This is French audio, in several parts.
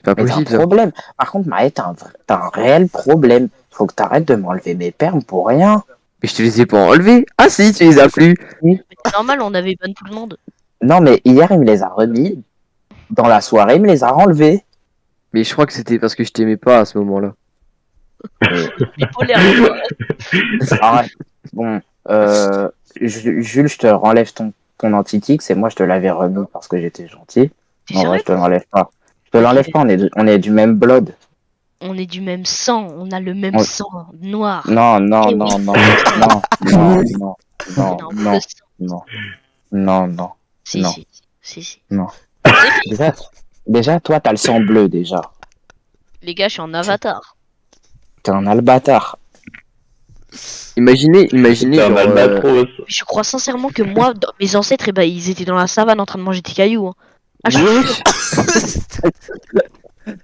C'est pas Mais t'as un possible ça. problème. Par contre, Maë, t'as un réel problème. Faut que t'arrêtes de m'enlever mes permes pour rien. Mais je te les ai pas enlevés. Ah si, tu les as plus. Mais c'est normal, on avait ban tout le monde. Non, mais hier, il me les a remis. Dans la soirée, il me les a enlevés. Mais je crois que c'était parce que je t'aimais pas à ce moment-là. Bipolaire, Arrête. Bon, Jules, je te renlève ton anti-tic. C'est moi, je te l'avais remis parce que j'étais gentil. T'es En vrai, sérieux, je te toi? l'enlève pas. Je te l'enlève pas, on est du même blood. On est du même sang, on a le même On- sang noir. Non, non, Eh non, oui. non, non, non, non, non, Non, non, le sang. non, non, non, Si, non, si. non. C'est fait. Déjà, toi, t'as le sang bleu, déjà. Les gars, je suis en avatar. T'es un albatard. Imaginez, C'est un genre. albatros. Je crois sincèrement que moi, mes ancêtres, eh ben, ils étaient dans la savane en train de manger des cailloux. Hein. Ah, je suis sûr.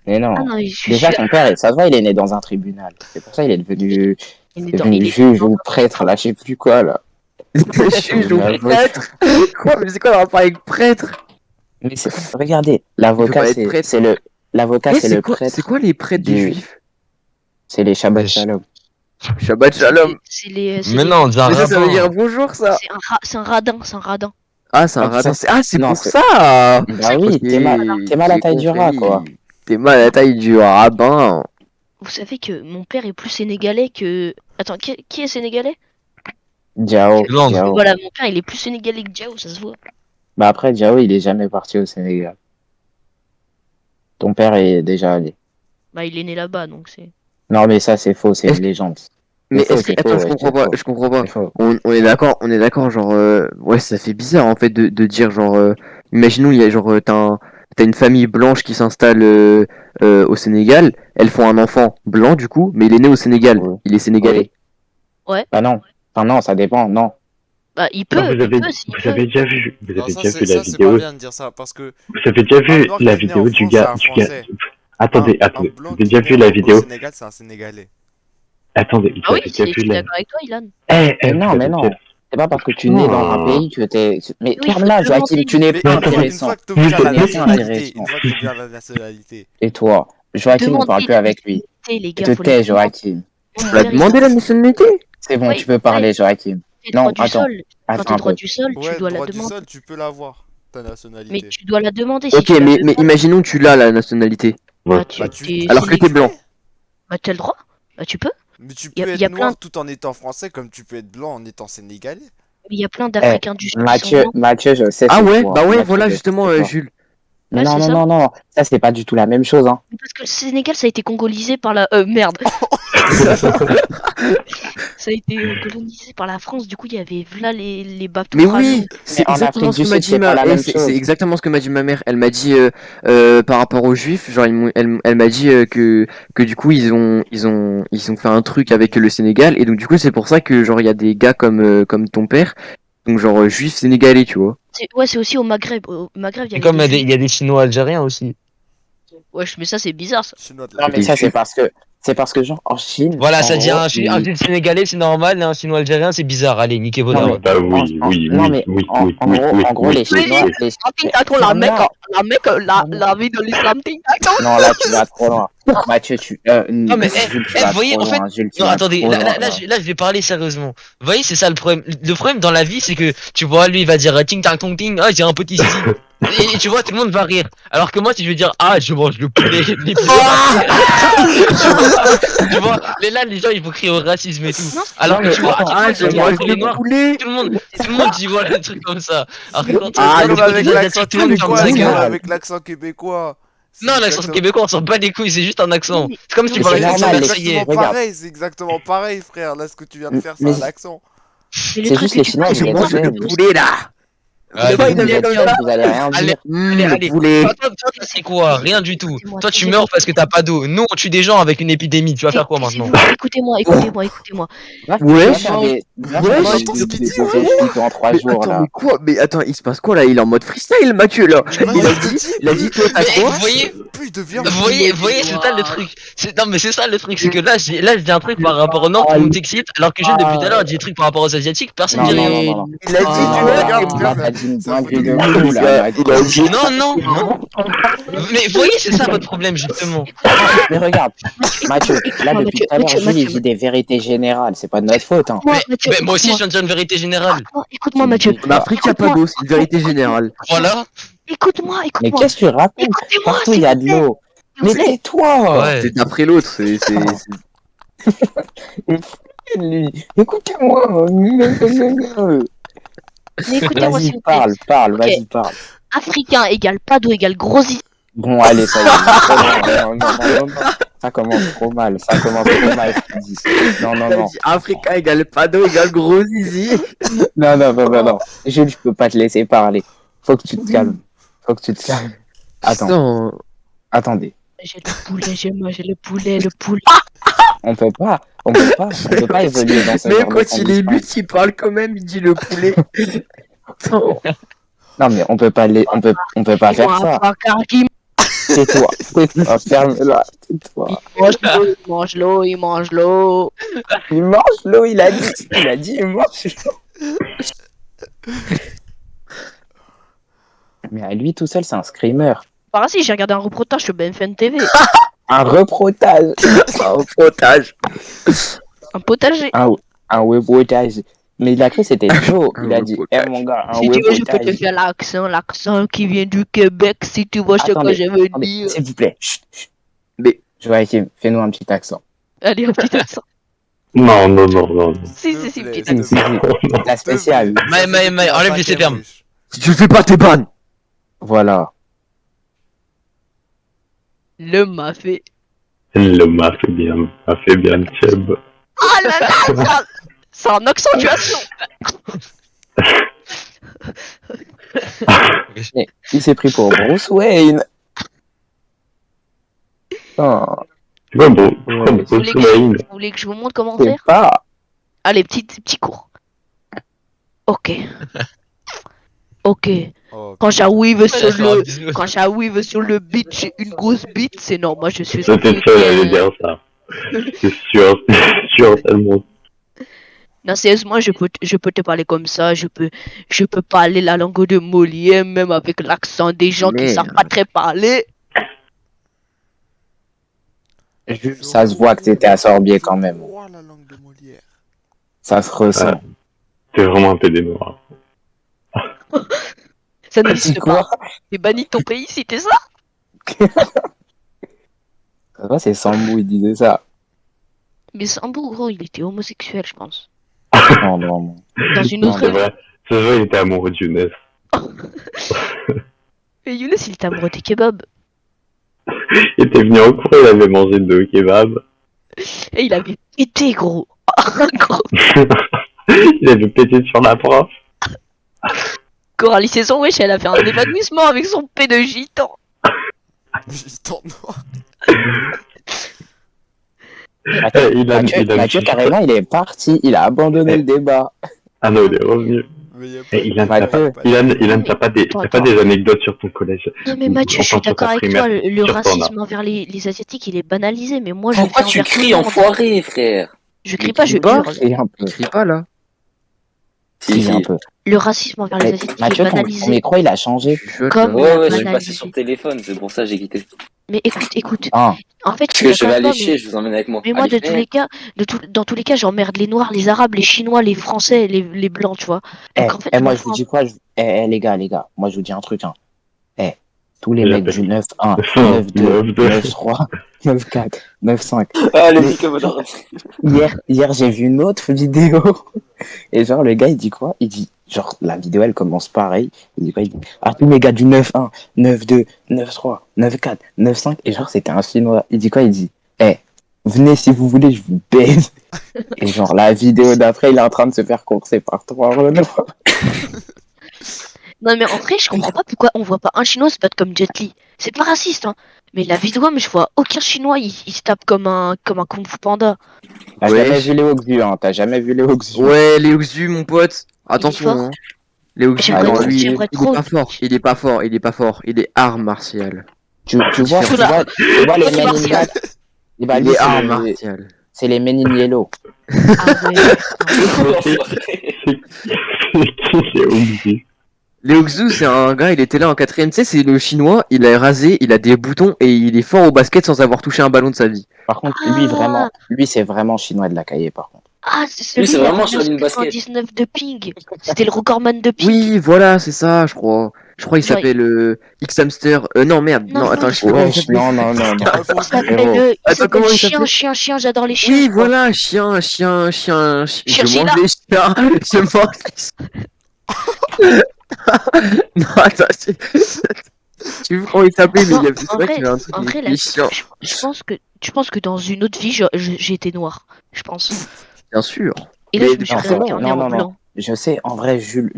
Mais non. Ah non, je suis Déjà, sûr. ton père, ça se voit, il est né dans un tribunal. C'est pour ça qu'il est devenu, Il est devenu il est juge dans- ou prêtre, là, je sais plus quoi, là. Juge ou prêtre. Quoi? Mais c'est quoi le rapport avec prêtre? Mais regardez, Il l'avocat, peut pas être prêtre. l'avocat, Eh, c'est le c'est prêtre. quoi les prêtres des du- juifs? C'est les Shabbat Les- Shalom. Shabbat Shalom. C'est les. Mais non, on dit un Mais ça veut rabbin. dire bonjour ça. C'est un radin, c'est un radin. Ah, c'est un Ah, radin. ça- Ah, c'est non, pour c'est- ça. Bah oui, Ok, t'es mal à j'ai taille du rat, compris. quoi. T'es mal à la taille du rabbin. Vous savez que mon père est plus sénégalais que. Attends, qui est sénégalais? Diao, Hollande. Diao. Voilà, mon père il est plus sénégalais que Jao, ça se voit. Bah après, Diao, il est jamais parti au Sénégal. Ton père est déjà allé. Bah, il est né là-bas donc c'est. Non, mais ça, c'est faux, c'est Est-ce- une légende. Mais C'est faux, est-ce que. c'est Attends, faux, je ouais, comprends c'est pas. faux. Je comprends pas. C'est faux. On est d'accord, genre. Ouais, ça fait bizarre en fait de dire genre. Imaginons, il y a genre. T'as une famille blanche qui s'installe au Sénégal. Elles font un enfant blanc du coup, mais il est né au Sénégal. Oui. Il est sénégalais. Bah non. Enfin non, ça dépend, non. Bah, il Non, peut, vous avez, s'il vous peut. avez déjà vu, vous Non, avez ça, déjà c'est vu la ça, c'est pas vidéo. bien de dire ça parce que Vous avez déjà un vu noir la qui est né vidéo en du France, gars, c'est un Français. Attendez, un attendez. blanc Vous qui avez déjà est né vu la au vidéo. Sénégal, c'est un Sénégalais. Attendez, vous Ah oui, avez déjà je vu suis la. d'accord avec toi, Ilan. Eh, Mais non, vous mais avez non. déjà- C'est pas parce que tu nais dans un pays que t'es. Mais Oui, faut ferme-la, te Joachim, demander. tu n'es Mais pas une fois intéressant. que t'obtiens la Mais c'est nationalité, une fois que t'obtiens la nationalité. Et toi, Joachim, on parle plus avec lui. Les Tu gars, te faut les tais, demander. Joachim. Mon Tu vas père, il demander la nationalité. C'est bon, Oui, tu peux parler, Joachim. t'es Non, droit du attends. sol. Quand Attends t'es un droit peu. du sol, Ouais, tu dois la droit du demander. sol, tu peux l'avoir, ta Mais nationalité. tu dois la demander. Si Ok, tu la mais demandes, imaginons tu l'as la nationalité. bah, tu Bah, t'es Alors que t'es blanc. sénégalais. Bah, t'as le droit. Bah, tu peux. Mais tu Y a- peux y a être noir plein- tout en étant français comme tu peux être blanc en étant sénégalais. Il y a plein d'Africains du Sud qui sont Mathieu, blancs. Mathieu, je sais. Ah c'est ouais, toi. bah ouais, Mathieu, voilà je sais, justement c'est toi. Jules. Mais Ouais, non, c'est non, ça. non, non. Ça, c'est pas du tout la même chose, hein. Parce que le Sénégal, ça a été congolisé par la. Merde. Ça a été colonisé par la France. Du coup, il y avait là les bateaux. Mais oui, c'est en exactement Afrique ce que du m'a Sud, dit c'est pas la même c'est chose. exactement ce que m'a dit ma mère. Elle m'a dit par rapport aux juifs, genre elle m'a dit que du coup ils ont fait un truc avec le Sénégal et donc du coup c'est pour ça que genre il y a des gars comme ton père, donc genre juifs sénégalais, tu vois. Ouais, c'est aussi au Maghreb. Au Maghreb, il y Et avait comme des il y a des Chinois algériens aussi. Wesh, mais ça, c'est bizarre, ça. Chinois de Non, la mais Les ça, juifs. c'est parce que, genre, en Chine. Voilà, en ça dit gros, un Juif sénégalais, c'est normal, et un Chinois algérien, c'est bizarre. Allez, niquez vos Non, darons. mais- Bah oui, oui, non, oui, mais oui, en oui, gros, oui, en gros, oui, les oui, Chinois. oui. Les... la Ferme-la. la vie de l'islam, Non, là, tu vas trop loin. Mathieu, Non, mais, Jules, tu vous vas voyez, trop en fait, loin. Jules, tu non, vas attendez, trop loin, là. là, je vais parler sérieusement. Vous voyez, c'est ça le problème. Le problème dans la vie, c'est que, tu vois, lui, il va dire, ting, tang, tong, ting, ah, j'ai un petit zizi. Et tu vois, tout le monde va rire. Alors que moi, si je veux dire, ah, je mange le poulet, les tu vois, là, les gens, ils vont crier au racisme et tout. Alors que tu vois, à chaque fois, tu vois, les noirs, poulet. tout le monde dit, voilà, des trucs comme ça. Alors que quand tu Ah, vois, Comme les avec petits l'accent asiatiques, tout le monde ferme québécois, sa c'est gueule. comme avec l'accent québécois. C'est Non, l'accent exactement- québécois, on s'en bat les couilles, c'est juste un accent. C'est comme si tu Mais parlais c'est l'accent normal, les- marseillais. exactement Regarde. pareil, c'est exactement pareil, frère. Là, ce que tu viens de faire, c'est Mais- un accent. Mais le C'est truc, juste c'est les que tu Chinois, peux ils Je les viennent mange noirs, le faire. poulet là. Allez, Pourquoi il devient comme ça? Vous allez rien allez, dire. allez, Le poulet. toi, c'est quoi? Rien du tout. Écoutez-moi, Toi, tu écoutez-moi. meurs parce que t'as pas d'eau. Nous, on tue des gens avec une épidémie. Tu vas faire quoi maintenant? Écoutez-moi. Wesh. J'entends ce qu'il dit, ouais. En 3 Mais jours, attends, là. mais quoi? Mais attends, il se passe quoi là? Il est en mode freestyle, Mathieu là. Tu vois, Il a je te dit, dis, il a dit toi t'as Mais quoi? vous voyez, Plus il devient. vous voyez, c'est ça le truc. Non, mais c'est ça le truc, c'est que là, je dis un truc par rapport au Nord, tout le monde t'excite, alors que je depuis tout à l'heure, je dis des trucs par rapport aux Asiatiques, personne Non, dit non, rien. non, non, non. Il a dit Non, tu non, vois. regarde, non, frère, t'as dit une Ça fout dinguerie de de fou, là. Il a dit- Non, non, non. Mais vous voyez, c'est ça votre problème, justement. Mais regarde, Mathieu, là, Mathieu, depuis tout à l'heure, Mathieu, Jules, il Mathieu. dit des vérités générales. C'est pas de notre faute, hein. Moi, Mathieu, Mais moi aussi, je écoute-moi. viens de dire une vérité générale. Écoute-moi, Mathieu. En Afrique, il n'y a pas d'eau, c'est une vérité générale. Voilà. Écoute-moi, Mais écoute-moi. qu'est-ce que tu racontes? Écoutez-moi, Partout, il s'il y a vous de plaît. l'eau. S'il vous Mais plaît. tais-toi! Ouais. C'est après l'autre, Lui. Écoutez-moi! Mais écoutez-moi, Vas-y, s'il vous plaît. parle, Ok. vas-y, parle. Africain égale pas d'eau égale gros zizi. Bon, allez, ça y est. Non. Ça commence trop mal, ce que tu dis. Non. Il a dit Africain égale pas d'eau égale gros zizi. Non. Jules, je peux pas te laisser parler. Faut que tu te calmes. Attends, Putain. attendez. J'ai le poulet, j'ai mangé le poulet, le poulet. On peut pas évoluer dans ce Même genre de quand il est conditions. but, il parle quand même, il dit le poulet. Putain. Non, mais on peut pas faire ça. Tais-toi, ferme-la, tais-toi. Il mange l'eau, il mange l'eau. Il mange l'eau, il a dit, il mange l'eau. Mais à lui tout seul, c'est un screamer. Par si j'ai regardé un reportage sur BFM TV. Un reportage. Un potage. Un potager. Un reportage. Mais il a cru que c'était Joe. Il a dit, reportage. mon gars, un Si tu veux, je peux te reportage. faire l'accent qui vient du Québec, si tu vois ce que Attendez, je veux attendez, dire. s'il vous plaît. Chut. Mais Je vais essayer, fais-nous un petit accent. Allez, un petit accent. Non. Si, S'il te petit plaît, accent. Si, la spéciale. Mais, enlève les CPM. si tu le fais pas, t'es ban. Voilà. Le m'a fait. Le m'a fait bien, Cheb. Ah là là, c'est en accentuation. Il s'est pris pour Bruce Wayne. Oh, C'est quoi, bon, Vous voulez que Wayne? vous voulez que je vous montre comment c'est faire? pas. Allez, petit cours. Ok. Ok. Oh, Quand j'arrive sur le beat, j'ai une grosse bite, c'est normal, je suis C'était sûr, j'allais dire ça. C'est sûr, tellement. Non, sérieusement, je peux te parler comme ça, je peux parler la langue de Molière, même avec l'accent des gens qui savent pas très parler. Ça se voit que t'étais à Sorbier quand même. Oh, la langue de Molière. Ça se ressent. T'es vraiment un peu des noirs. Ça C'est n'existe quoi? pas. T'es banni de ton pays si t'es ça. Ça va, c'est Sambou, il disait ça. Mais Sambou, gros, il était homosexuel, je pense. Non. Dans une Non, autre C'est vie. vrai, il était amoureux de Younes. Et Younes, il était amoureux des kebabs. Il était venu en cours, il avait mangé 2 kebabs. Et il avait pété, gros. Gros. Il avait pété sur la prof. Coralie Saison, wesh, elle a fait un évanouissement avec son P de gitan. Gitan noir. Mathieu, carrément, il est parti. Il a abandonné le débat. Ah non, il est revenu. Mais y a Et Ilan, Mathieu. Ilan, t'as pas des anecdotes sur ton collège? Non mais Mathieu, je suis Enfin, sur d'accord ta avec primaire, toi, le sur ton racisme envers les Asiatiques, il est banalisé, mais moi je Pourquoi le fais tu envers tout cries, le monde. enfoiré, frère? Je crie pas, je pas. hurle. Et un peu. Écris pas là. Si, un peu. Le racisme envers les Mais Asiatiques, il est Mathieu, ton banalisé. micro, il a changé. Chuchote, Comme- là. Ouais, je suis banalisé. passé sur téléphone, c'est pour ça que j'ai quitté. Mais écoute, Ah, en fait, Parce je que suis je vais d'accord aller avec toi, chier, je vous emmène avec moi. mais moi, Allez, de tous les cas, dans tous les cas, j'emmerde les Noirs, les Arabes, les Chinois, les Français, les Blancs, tu vois. Donc en fait, moi, m'en je vous fous. dis quoi? Les gars, moi, je vous dis un truc, hein. Tous les Il mecs appelle. du 9-1, 9-2, 9-2, 9-3, 9-4, 9-5. Ah, le Mais- petit commodore. Hier, j'ai vu une autre vidéo. Et genre, le gars, il dit quoi? Il dit, genre, la vidéo, elle commence pareil. Il dit quoi? Il dit, ah, tous les gars du 9-1, 9-2, 9-3, 9-4, 9-5. Et genre, c'était un Chinois. Il dit quoi? Il dit, venez si vous voulez, je vous baise. Et genre, la vidéo d'après, il est en train de se faire courser par 3 Renault. Non mais en vrai, je comprends pas pourquoi on voit pas un Chinois se battre comme Jet Li. C'est pas raciste, hein. Mais la vidéo, mais je vois aucun Chinois, il se tape comme un Kung Fu Panda. T'as Ouais. jamais vu les Oxu, hein? T'as jamais vu les Oxu. Ouais, Léo Xu, mon pote. Attention, fort. hein. Léo Xu, J'aimerais non, trop- lui, j'aimerais il trop- est pas fort. Il est pas fort. Il est pas fort. Il est art martial. Tu vois, tu vois les Martial. Men in Black? Eh ben, Il lui, est art martial. c'est les Men in Yellow. Ah ouais. L'enfoiré. C'est qui, j'ai oublié. Léo Xu, c'est un gars, il était là en 4ème C, c'est le chinois, il est rasé, il a des boutons et il est fort au basket sans avoir touché un ballon de sa vie. Par contre, Ah, lui, c'est vraiment chinois de la cahier, par contre. c'est Lui, celui c'est qui a vraiment fait sur une basket. 99 de ping. C'était le recordman de ping. Oui, voilà, c'est ça, je crois. Je crois qu'il Genre, s'appelle X-Hamster. Non, merde, Non, non, non, attends, il je sais pas comment il Wesh, s'appelait. non. Ah, il franchement, s'appelle Frérot. il Attends, s'appelle comment il chien, s'appelle? chien, chien, j'adore les chiens. Oui, je crois. voilà, chien. Je mange Chirchilla. les chiens. Je mange les chiens. Non, attends, tu vois comment il s'appelait, mais Non, c'est vrai qu'il y avait un truc en avec vrai, les chiens. je pense que dans une autre vie, j'ai été noir. Je pense. Bien sûr. Et là, Mais je me suis Non, c'est vrai, réincarné en non. blanc. Je sais, en vrai, Jules,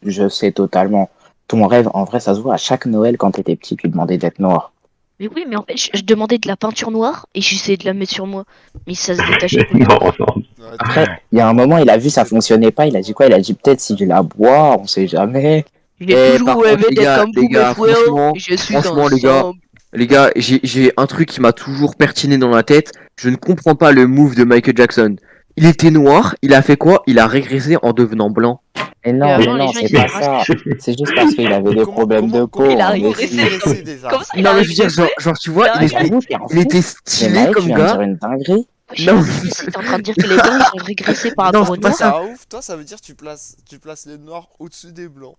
je sais totalement. Ton rêve, en vrai, ça se voit à chaque Noël quand t'étais petit, tu demandais d'être noir. Mais oui, mais en fait, je demandais de la peinture noire et j'essayais de la mettre sur moi. Mais ça se détachait tout le Non, temps. non. Après, il y a un moment, il a vu ça fonctionnait pas, il a dit quoi? Il a dit peut-être si je la bois, on sait jamais. J'ai toujours Par contre, rêvé les d'être gars, comme vous, mes frères. franchement, Je suis franchement, ensemble. les gars, j'ai un truc qui m'a toujours pertiné dans la tête. Je ne comprends pas le move de Michael Jackson. Il était noir, il a fait quoi? Il a régressé en devenant blanc. Mais Et non, avant, les non, gens, c'est ils étaient pas ça. racistes. C'est juste parce qu'il avait des problèmes de peau. Il a hein, mais régressé. si. Régressé déjà. Comme ça, il a Non, mais je veux dire, régressé. genre, tu vois, Il a il était, J'avoue, t'es un il était fou. Mais stylé Maël, tu comme viens de gars. dire une dinguerie. Wesh, il a Non, régressé. T'es en train de dire que les blancs, ils ont régressé par Non, rapport aux c'est pas noirs? ça. Ah ouf, toi ça veut dire que tu places les noirs au-dessus des blancs.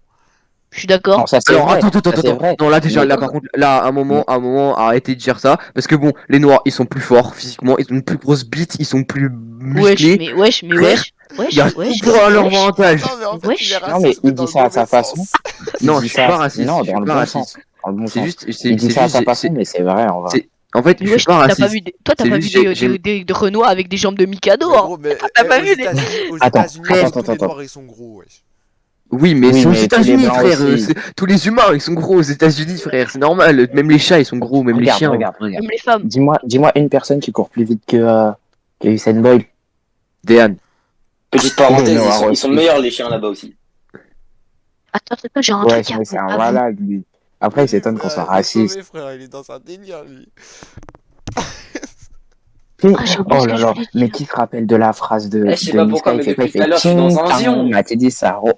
Je suis d'accord. Non, ça c'est alors vrai. attends, Ça, c'est vrai. non là déjà Mais- là par contre là mais- à un moment arrêtez de dire ça parce que bon les noirs ils sont plus forts physiquement ils ont une plus grosse bite ils sont plus musclés Wesh, frère, il y a tout pour leur avantage. Non mais en fait il est Wesh. Non, mais raciste il mais dans dit le ça à sa mauvais façon. sens. Il Non dit je suis ça- pas raciste Non, je suis dans le pas bon raciste sens. Dans le bon c'est sens. juste Il dit ça à sa c'est façon, mais c'est vrai en vrai. c'est- en fait je suis Wesh, pas toi, t'as pas raciste vu, toi, t'as C'est pas vu juste, j'ai- des Renois avec des jambes de Mikado, Mais hein? gros, mais T'as pas aux vu des- États-Unis, Attends, tous les attends. noirs ils sont gros, wesh. oui mais Oui, c'est aux mais tous les États-Unis blancs frère aussi. tous les humains ils sont gros aux États-Unis frère c'est normal même les chats ils sont gros même les chiens Regarde. Même les femmes. Dis-moi une personne qui court plus vite que Usain Bolt. Dehan Petite parenthèse, Non, ils sont aussi. meilleurs les chiens là-bas aussi. Attends, j'ai un Ouais, truc à mais c'est un vous. malade, lui. Après, il s'étonne qu'on soit Frère, raciste. laisse tomber, frère, il est dans un délire, lui. J'ai oublié Oh ce là que je là, voulais mais dire. qui se rappelle de la phrase de Je sais pas pourquoi, Niska? mais Il fait quoi? depuis Il tout à fait l'heure, je suis Ting dans un Tang zion. Matidi Saro.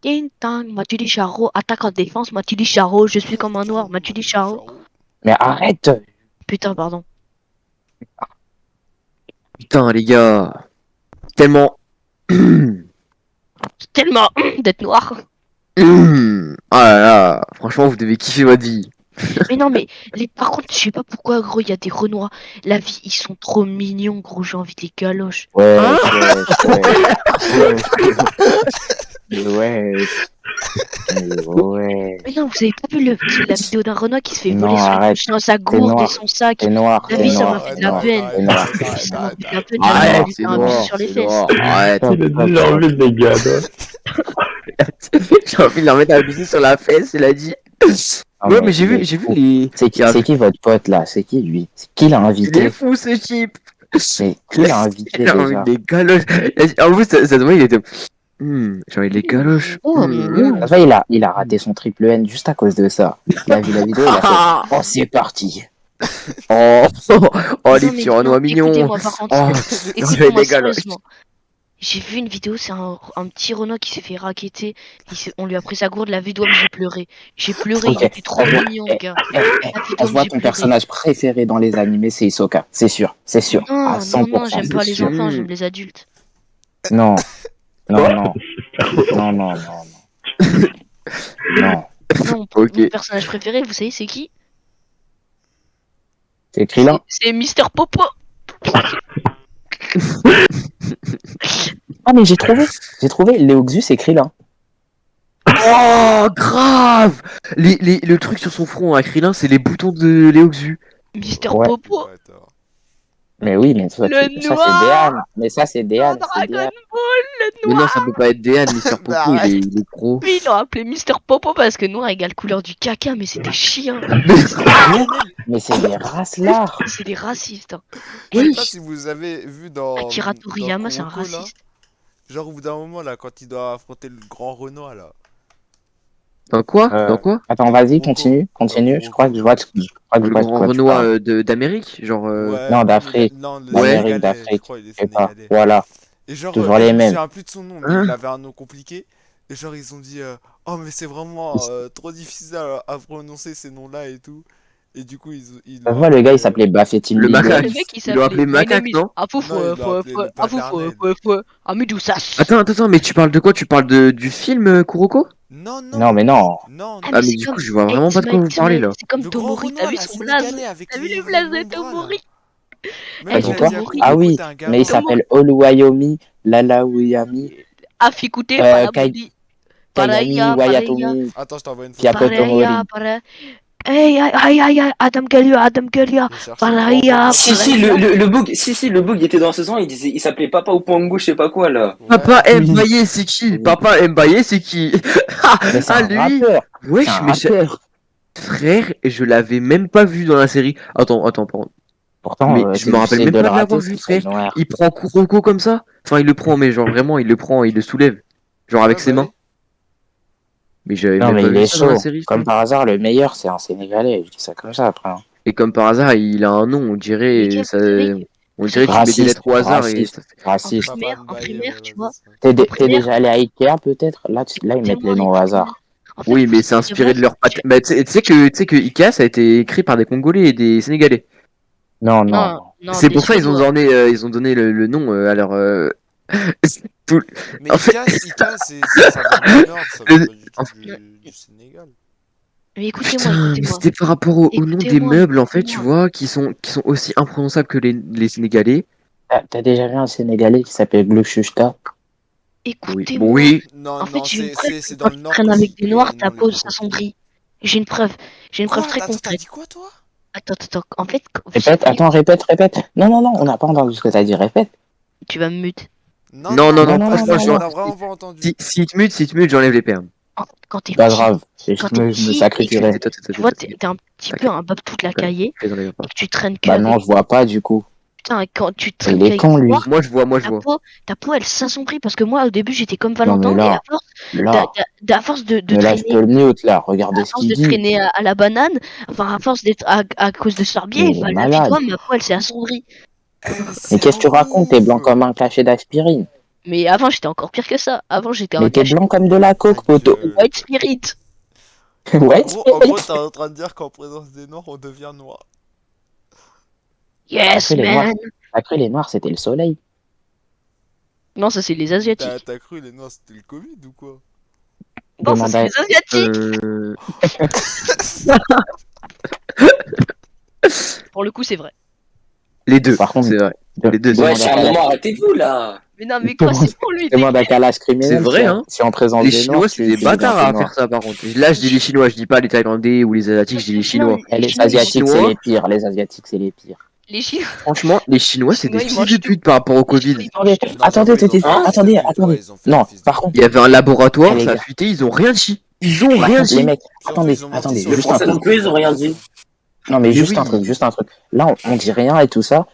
Ting tang, Mathieu Charo, attaque en défense, Mathieu Charo, je suis comme un noir, Mathieu Charo. Mais arrête! Putain, pardon. putain les gars tellement Tellement d'être noir. ah là là franchement vous devez kiffer votre vie. Mais non, mais par contre, je sais pas pourquoi, gros, il y a des Renois. La vie, ils sont trop mignons, gros, j'ai envie des galoches. Ouais, Hein? Ouais. Mais non, vous avez pas vu la vidéo d'un Renoir qui se fait Non, voler arrête. sa gourde noir. et son sac? C'est noir, La c'est vie, ça noir. m'a fait de la peine. C'est noir. Ça m'a fait de la peine, j'ai Arrête, envie de c'est faire un bisou noir, sur les c'est fesses. noir, arrête. Il a dit j'ai envie de les gars, là. J'ai envie de leur mettre un bisou sur la fesse, il a dit. Ah, Ouais, mais j'ai vu les. C'est qui votre pote là? C'est qui lui? Qui l'a Il est invité? fou ce type. Mais qui l'a invité Il a envie déjà? des galoches. En plus, ça se voit, il était. J'ai envie des galoches. Oh, Ça va, il a raté son triple N juste à cause de ça. Il a vu la vidéo, il a fait oh, c'est parti. Oh, oh les Non, mais petits Renois mignons. écoutez-moi par contre, Oh, écoutez-moi des galoches. sérieusement. J'ai vu une vidéo, c'est un petit Renoir qui s'est fait raqueter. On lui a pris sa gourde, la vidéo, j'ai pleuré. J'ai pleuré, Ok. il était trop mignon, le gars. La On se voit j'ai ton pleuré. personnage préféré dans les animés, c'est Hisoka. C'est sûr, à Non, 100%. j'aime pas c'est les sûr. enfants, j'aime les adultes. Non, Quoi non. Non. Non, Ok. mon personnage préféré, vous savez, c'est qui? C'est Krillin. C'est Mister Popo. Ah, mais j'ai trouvé, Léoxus et Krillin. Oh, grave. Le truc sur son front à Krillin, c'est les boutons de Léoxu. Mister Ouais. Popo. Mais oui, mais ça, Le ça c'est noir. Dehan. Mais ça, c'est Dehan. c'est Dragon Dehan. Ball, le Mais noir. non, ça peut pas être Dehan, Mister Popo, arrête. il est pro. Oui, ils l'ont appelé Mister Popo parce que noir égale couleur du caca, mais c'est des chiens. Mais c'est des races là. C'est des racistes. Hein. Je sais Oui. pas si vous avez vu dans. Akira dans Toriyama, c'est un Kuroko, là. raciste. Genre au bout d'un moment là, quand il doit affronter le grand Renoir là. Dans quoi Euh, Dans quoi Attends, vas-y, continue. Je crois que je vois Le grand quoi tu Renoir parles. d'Amérique genre non, d'Afrique. Non, le Ouais. Sénégalais, d'Afrique, je crois, il est Je sais pas. sénégalais. Voilà. Et genre, Toujours je les me mêmes. souviens plus de son nom, mais Hein il avait un nom compliqué. Et genre, ils ont dit oh, mais c'est vraiment trop difficile à prononcer ces noms-là et tout. Et du coup, ils Ça l'ont va, le gars, il appelé. s'appelait Bafetin Le Bigel. Le macaque. mec il Ils l'ont s'appelait appelé My name macaque, is non? Non, ils l'ont appelé le paternel. Amidoussas. Attends, mais tu parles de quoi? Tu parles du film Kuroko? Non, Non, non, mais non. non, Ah Ah, mais mais c'est du comme coup, je vois hey, vraiment pas de quoi vous parlez Smile, là. c'est comme le grand Tomori, t'as Renoir, vu là, son blaze? sénégalais, avec T'as vu les le blaze de longs bras, là. Tomori? Mec, T'as il dit a Eh, quoi? dit à Tomori, Ah Kuroko, oui, t'es un mais il gamin. Tomori. s'appelle Oluwayomi Lalaouyami Afikute para Kai, budi. Kayami Paraya, paraya. Wayatomi Attends, je t'envoie une photo. Paraya, Kyakotomori. para. Hey, ay, ay, ay, Adam Galia, Adam Galia. J'ai cherché grand Paraya, Renoir Si, si, paraya. le bug, le bug était dans la saison, il s'appelait Papa Opongo, je sais pas quoi, là. Papa Ouais. Oui, Mbaye, c'est qui? oui. Papa Mbaye, c'est qui? Mais c'est Ah, un lui? rappeur. C'est Wesh, un mais rappeur. frère, je l'avais même pas vu dans la série. Attends, pardon. Pourtant, Mais je c'est me rappelle difficile même de pas le de l'avoir rater, vu, c'est le frère. noir. Il prend Kuroko comme ça? Enfin, il le prend, mais genre vraiment, il le prend, il le soulève. Genre avec Ouais, ses bah mains. oui. Mais j'avais Non, même mais pas il vu est ça dans la chaud. série, Comme frère. par hasard, le meilleur, c'est un Sénégalais. Je dis ça comme ça après, hein. Et comme par hasard, il a un nom, on Les dirait gars, ça. vous savez que, On vous dirait savez tu mets des Raciste, lettres au hasard et raciste, ça fait. raciste. Papa en Mbaye, primaire, voilà, tu vois, c'est ça. en T'es primaire, déjà allé à Ikea, peut-être? Là, ils mettent écoutez-moi, les noms au écoutez-moi. hasard. En fait, Oui, faut mais c'est savoir de inspiré de base, leur Bah, tu sais que Ika, ça a été écrit par des Congolais et des Sénégalais. Non, non, non, non. non, C'est des pour ça Suédois. ils ont donné le nom à leur. tout- Mais En fait, Ika, ça vient du nord, ça vient le- pas du en tout fait- Non, du Sénégal. mais écoutez-moi, putain, mais écoutez-moi, c'était par rapport au nom des écoutez-moi, meubles, en fait, tu écoutez-moi, vois, qui sont aussi imprononçables que les Sénégalais. T'as déjà vu un Sénégalais qui s'appelle Glouchuchta? Oui, bon, écoutez-moi. oui. Non, En fait, non, j'ai une preuve que c'est dans quand le tu nord traînes avec des qu'il y a noirs, les ta noms les peau plus compliqués. s'assombrit. J'ai une preuve Quoi? très Attends, t'as concrète. dit quoi, toi? Attends. En fait, vous Répète, savez, attends, répète, répète. Non, non, non, on n'a pas entendu ce que t'as dit, répète. tu vas me mute. Non, Non, non, non, Non, non, non, non, franchement, non, on non. a vraiment pas entendu. si tu te mutes, j'enlève les permes. Quand t'es Pas petit, grave, quand t'es je me petit et que sacrifierai. tu vois, t'es un petit peu T'inquiète, un bab toute la caillée je les enlève et pas. que tu traînes que Bah non, avec. je vois pas du coup. Putain, quand tu Et traînes il est qu'avec con, des lui. noirs, Moi, je vois. ta peau elle s'assombrit parce que moi au début j'étais comme Non, mais Valentin et là, là, à force de mais là, je traîner. peux le mute, là. Regardez ce qu'il dit. À la banane, enfin à force d'être à cause de Mais Sorbier, il est la vie malade. de ma peau elle s'est assombrie. Mais C'est qu'est-ce un que tu racontes? T'es blanc ouf. comme un cachet d'aspirine. Mais avant j'étais encore pire que ça. Avant j'étais un Mais t'es cachet blanc comme de la Ta coke, poteau. gueule. white spirit. Ouais, En gros, t'es en train de dire qu'en présence des noirs, on devient noir. Yes après les noirs, man. après les noirs, c'était le soleil. Non ça c'est les asiatiques. T'as cru les noirs c'était le Covid ou quoi? Non ça Demande c'est à... les asiatiques. Euh... Pour le coup c'est vrai. Les deux, Par contre, c'est vrai. Les deux, c'est Ouais, demande vrai. à à un Kalash. moment, arrêtez-vous, là. Mais non mais quoi c'est bon lui il Demande à Kalash C'est criminel vrai, hein. si en présence Les des noirs, Chinois, c'est des tu deviens bâtards tout à noir. faire ça, par contre. Là, je dis les Chinois, je dis pas les Thaïlandais ou les Asiatiques, je dis les Non Chinois. Et les les Chinois ils Les mangent Asiatiques, c'est Chinois, les pires. Les Asiatiques, c'est les pires. les Chinois franchement, les Chinois, les c'est des Chinois ils fils de mangent tout. pute par rapport au Les Chinois Covid. ils mangent tout. Non, Attendez, j'avoue, ils ont fait Hein? des fils de attendez, pute. attendez. Ouais, ils ont fait des Non, fils de par pute. contre, Il y avait un eh, laboratoire, les ça a gars, fuité, ils ont rien dit. Ils ont par rien contre, les dit. mecs, Surtout, attendez, ils ont menti attendez, sur Le le juste un français truc. non vaccin. plus, ils ont rien dit. Non, mais Mais juste un truc, oui. juste un truc. Là, on dit rien et tout ça.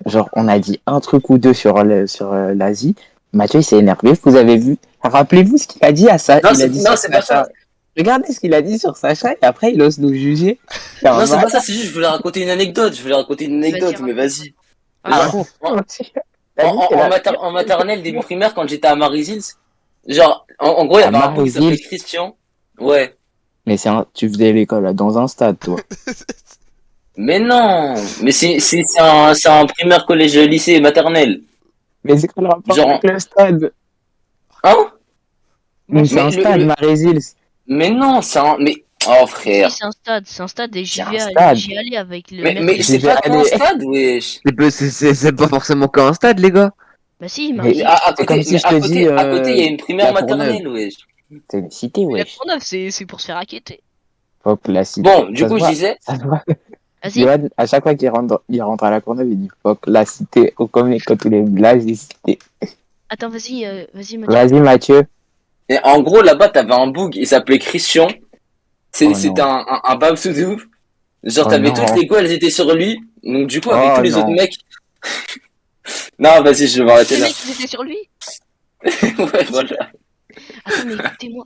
Genre, on a dit un truc ou deux sur l'Asie. Mathieu, il s'est énervé. Vous avez vu? Rappelez-vous ce qu'il a dit à ça. Non, Il a dit non, sur c'est pas ça. Sacha. Regardez ce qu'il a dit sur Sacha et après, il ose nous juger. C'est un Non, c'est pas malade. ça, c'est juste, je voulais raconter une anecdote. Je voulais raconter une Vas-y anecdote, mais raconte. vas-y. Raconte. Genre, T'as vu qu'elle a... en maternelle, début primaire, quand j'étais à Marisils, genre, en gros, il y à avait un bout qui s'appelait Marisville. Christian. Ouais. Mais tu faisais l'école là, dans un stade, toi. Mais non! Mais c'est un primaire, collège, lycée, maternelle. Mais c'est quoi le rapport avec Genre, le stade? hein? Mais c'est Menteur. Mais un stade, Marisville. mais non, mais, oh Si, frère. c'est un stade et C'est un stade. j'y allais avec le maître Mais de J'y c'est vais pas qu'un aller. stade, wesh. C'est pas forcément qu'un stade, les gars. Bah si, Mais Marie, c'est comme si je te dis À côté, il y a une primaire la Courneuve. maternelle, wesh. C'est une cité, mais la wesh. Courneuve, c'est pour se faire raqueter. Fuck la cité. Bon, du Ça se coup, je voit. disais, Ça se voit. Vas-y, Johan, à chaque fois qu'il rentre à la Courneuve, il dit fuck la cité. Ou comme quand tous les villages, il cité. attends, vas-y Mathieu. Vas-y, Mathieu. et en gros, là-bas, t'avais un boug, il s'appelait Christian. Oh C'était non. un babsou de ouf. Genre, Oh t'avais toutes non. les go, elles étaient sur lui. Donc, du coup, avec tous Oh les autres non. mecs. Non, vas-y, je vais m'arrêter Les là. mecs, ils étaient sur lui. Ouais, voilà. Attends, mais écoutez-moi.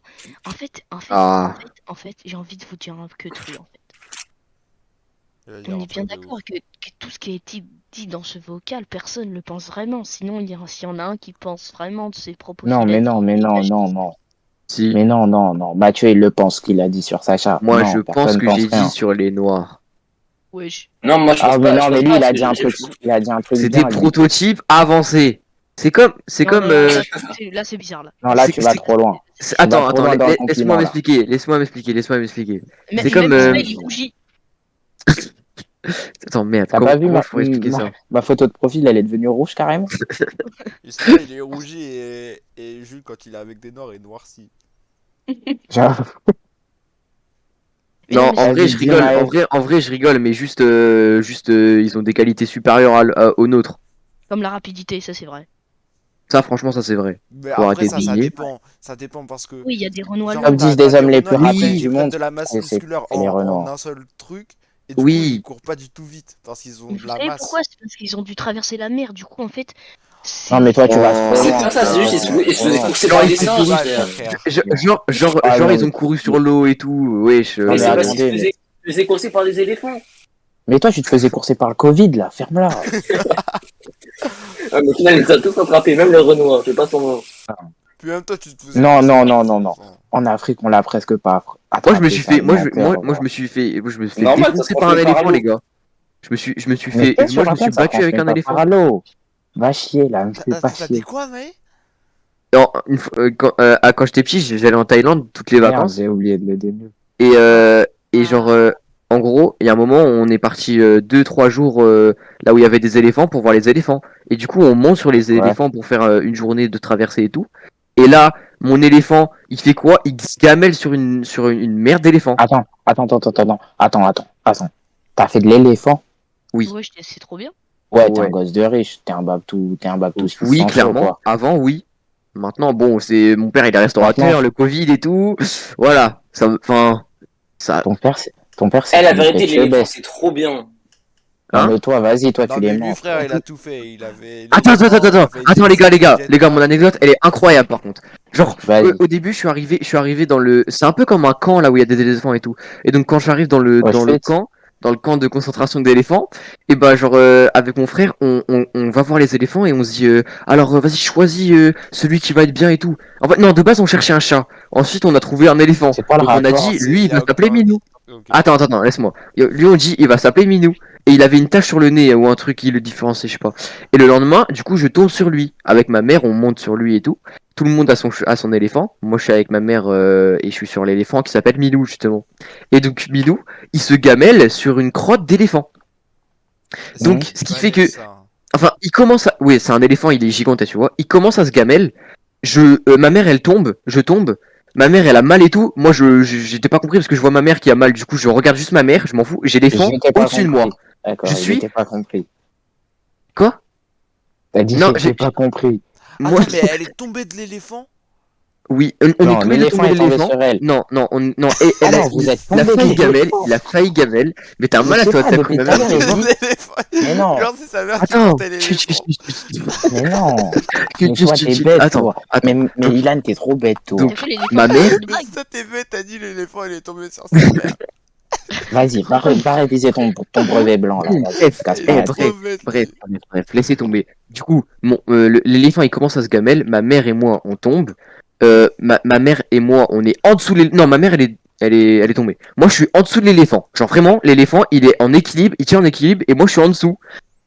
Ah. En fait, j'ai envie de vous dire un que truc, en fait. Il va dire On un est bien truc de ouf. d'accord que tout ce qui a été dit dans ce vocal, personne ne le pense vraiment. Sinon, s'il y en a un qui pense vraiment de ses propos Non, qu'il a mais dit, non, mais il non, cache. non, non. Si. Mais non, non, non. Mathieu, il le pense, ce qu'il a dit sur Sacha. Moi, Non, je pense personne que pense j'ai rien. dit sur les noirs. Wesh. Non, moi je pense Ah, mais pas. non, Je mais pense lui, pas, il a parce dit un que truc, il a dit un truc C'est des bien, lui. prototypes avancés. C'est comme, c'est Non, comme. non, non, là, c'est bizarre, là. Non, là, C'est- tu vas c'est- trop loin. Tu vas Attends, trop attends, loin dans le laisse-moi compliment, là. m'expliquer, laisse-moi m'expliquer, laisse-moi m'expliquer. Mais C'est comme. même Ismaël, il rougit. Attends, merde, T'as comment, pas vu comment je pourrais expliquer ça? ma photo de profil, elle est devenue rouge, carrément? Justement, il est rougi et Jules, quand il est avec des noirs, est noirci. Genre, Mais non, Non, mais en c'est- vrai, vas-y, je dis, rigole. Maëv. En vrai, je rigole, mais juste, ils ont des qualités supérieures aux nôtres. comme la rapidité, ça, c'est vrai. Ça, franchement, ça c'est vrai. Mais Faut après, arrêter de ça nier. dépend. Ça dépend parce que, Oui, il y a des Renois genre, longs. Top 10 t'as des hommes des les plus Renois rapides Oui. du qui prennent monde, de la masse c'est musculaire les en Renois. un seul truc. Et du coup, Oui. ils courent pas du tout vite parce qu'ils ont Mais de vous la savez masse. pourquoi? C'est parce qu'ils ont dû traverser la mer. Du coup, en fait, Non, mais toi, tu vas Oh, trop C'est loin. pas ça, c'est juste, ils se faisaient courser Genre, par ils des sont singes, courus- frère. frère. Ah, Genre, non, ils ont couru sur l'eau et tout. Wesh. Non, Mais mais c'est parce qu'ils attendez, se faisaient courser par des éléphants. mais toi, tu te faisais courser par le Covid, là. Ferme-la. Ah, mais au final, ils ont tous rattrapé, même le Renoir, je sais pas son nom. Puis même toi, tu te faisais Non, pousser non, par non, des non, non. éléphants. En Afrique, on l'a presque pas Moi, je me attrapé, suis ça, fait, le moi, menteur, moi, va. je me suis fait Normal, ça se défoncer par un transmet par éléphant, l'eau. les gars. Je me suis Mais fait, qu'est-ce que moi, tu je me suis racontes, ça battu avec transmet un pas éléphant. par l'eau. Va chier, là, me fais pas T'as dit chier. quoi, Maë? Non, quand j'étais petit, j'allais en Thaïlande toutes les Merde, vacances. j'ai oublié de le donner. Et, genre, en gros, il y a un moment où on est parti 2-3 jours là où il y avait des éléphants pour voir les éléphants. Et du coup, on monte sur les Ouais. éléphants pour faire une journée de traversée et tout. Et là, mon éléphant, il fait quoi? Il se gamelle sur une merde d'éléphant. Attends. T'as fait de l'éléphant? Oui. Ouais, c'est trop bien. Ouais, t'es un Ouais. gosse de riche. T'es un babtou Oui, sans chaud, clairement. quoi. Avant, oui. Maintenant, bon, c'est mon père, il est restaurateur, Maintenant. le Covid et tout. Voilà. Enfin, ça. Ton père, c'est Eh, la un vérité de péché l'éléphant, bête. c'est trop bien. Non, Hein? mais toi, vas-y, toi, Non, tu les mais lui, mens. frère, il a tout fait. Il avait Attends, l'éléphant, il avait attends, utilisé des les gars, mon jetpacks et anecdote, tout. elle est incroyable par contre. Genre, Vas-y. au début, je suis arrivé dans le, c'est un peu comme un camp là où il y a des éléphants et tout. Et donc quand j'arrive Auschwitz. dans le camp de concentration d'éléphants, et bah genre avec mon frère, on va voir les éléphants et on se dit, alors vas-y choisis celui qui va être bien et tout. En fait, non, de base on cherchait un chat. Ensuite on a trouvé un éléphant. C'est quoi le Donc on a rapport? dit, lui il Y a va s'appeler aucun- Minou. Ok. Attends, laisse-moi. Lui, on dit, il va s'appeler Minou. Et il avait une tache sur le nez ou un truc qui le différenciait, je sais pas. Et le lendemain, du coup, je tombe sur lui. Avec ma mère, on monte sur lui et tout. Tout le monde a son éléphant. Moi, je suis avec ma mère et je suis sur l'éléphant qui s'appelle Minou, justement. Et donc, Minou, il se gamelle sur une crotte d'éléphant. C'est Donc, ce qui fait que. ça. Enfin, il commence à. Oui, c'est un éléphant, il est gigantesque, tu vois. Il commence à se gamelle. Ma mère, elle tombe. Je tombe. Ma mère, elle a mal et tout. Moi, j'étais pas compris parce que je vois ma mère qui a mal. Du coup, je regarde juste ma mère. Je m'en fous. J'ai l'éléphant J'étais pas au-dessus de moi. compris. D'accord, Je suis. j'étais pas compris. Quoi? T'as dit Non, j'ai pas compris. Moi, Attends, mais elle est tombée de l'éléphant? oui, on est Non, tous les deux l'éléphant tombés de est tombé l'éléphant. sur elle. Non, non, Ah non, vous êtes il a tombés failli de gamelle, l'éléphant. il a failli gamelle. Mais t'es un Je malade, sais toi, pas, t'as depuis cru ma tout à mère. l'heure, De les gens- l'éléphant. Mais non, Genre, c'est sa mère qui Attends, portait l'éléphant. mais non. Mais toi, t'es bête, attends, toi. attends. Mais Donc- Ilan, t'es trop bête, toi. donc, T'as fait l'éléphant, ma t'as mère- fait une Mais blague. ça t'es bête, t'as dit l'éléphant, il est tombé sur sa mère. Vas-y, va réviser ton brevet blanc, là. Vas-y, Bref, casse Il pas est la bref, tête. trop bête. bref, laissez tomber. Du coup, l'éléphant il commence à se gamelle, ma mère et moi on tombe. Ma mère et moi on est en dessous de l'éléphant. Non, ma mère elle est tombée. Moi je suis en dessous de l'éléphant. Genre vraiment, l'éléphant il est en équilibre, il tient en équilibre et moi je suis en dessous.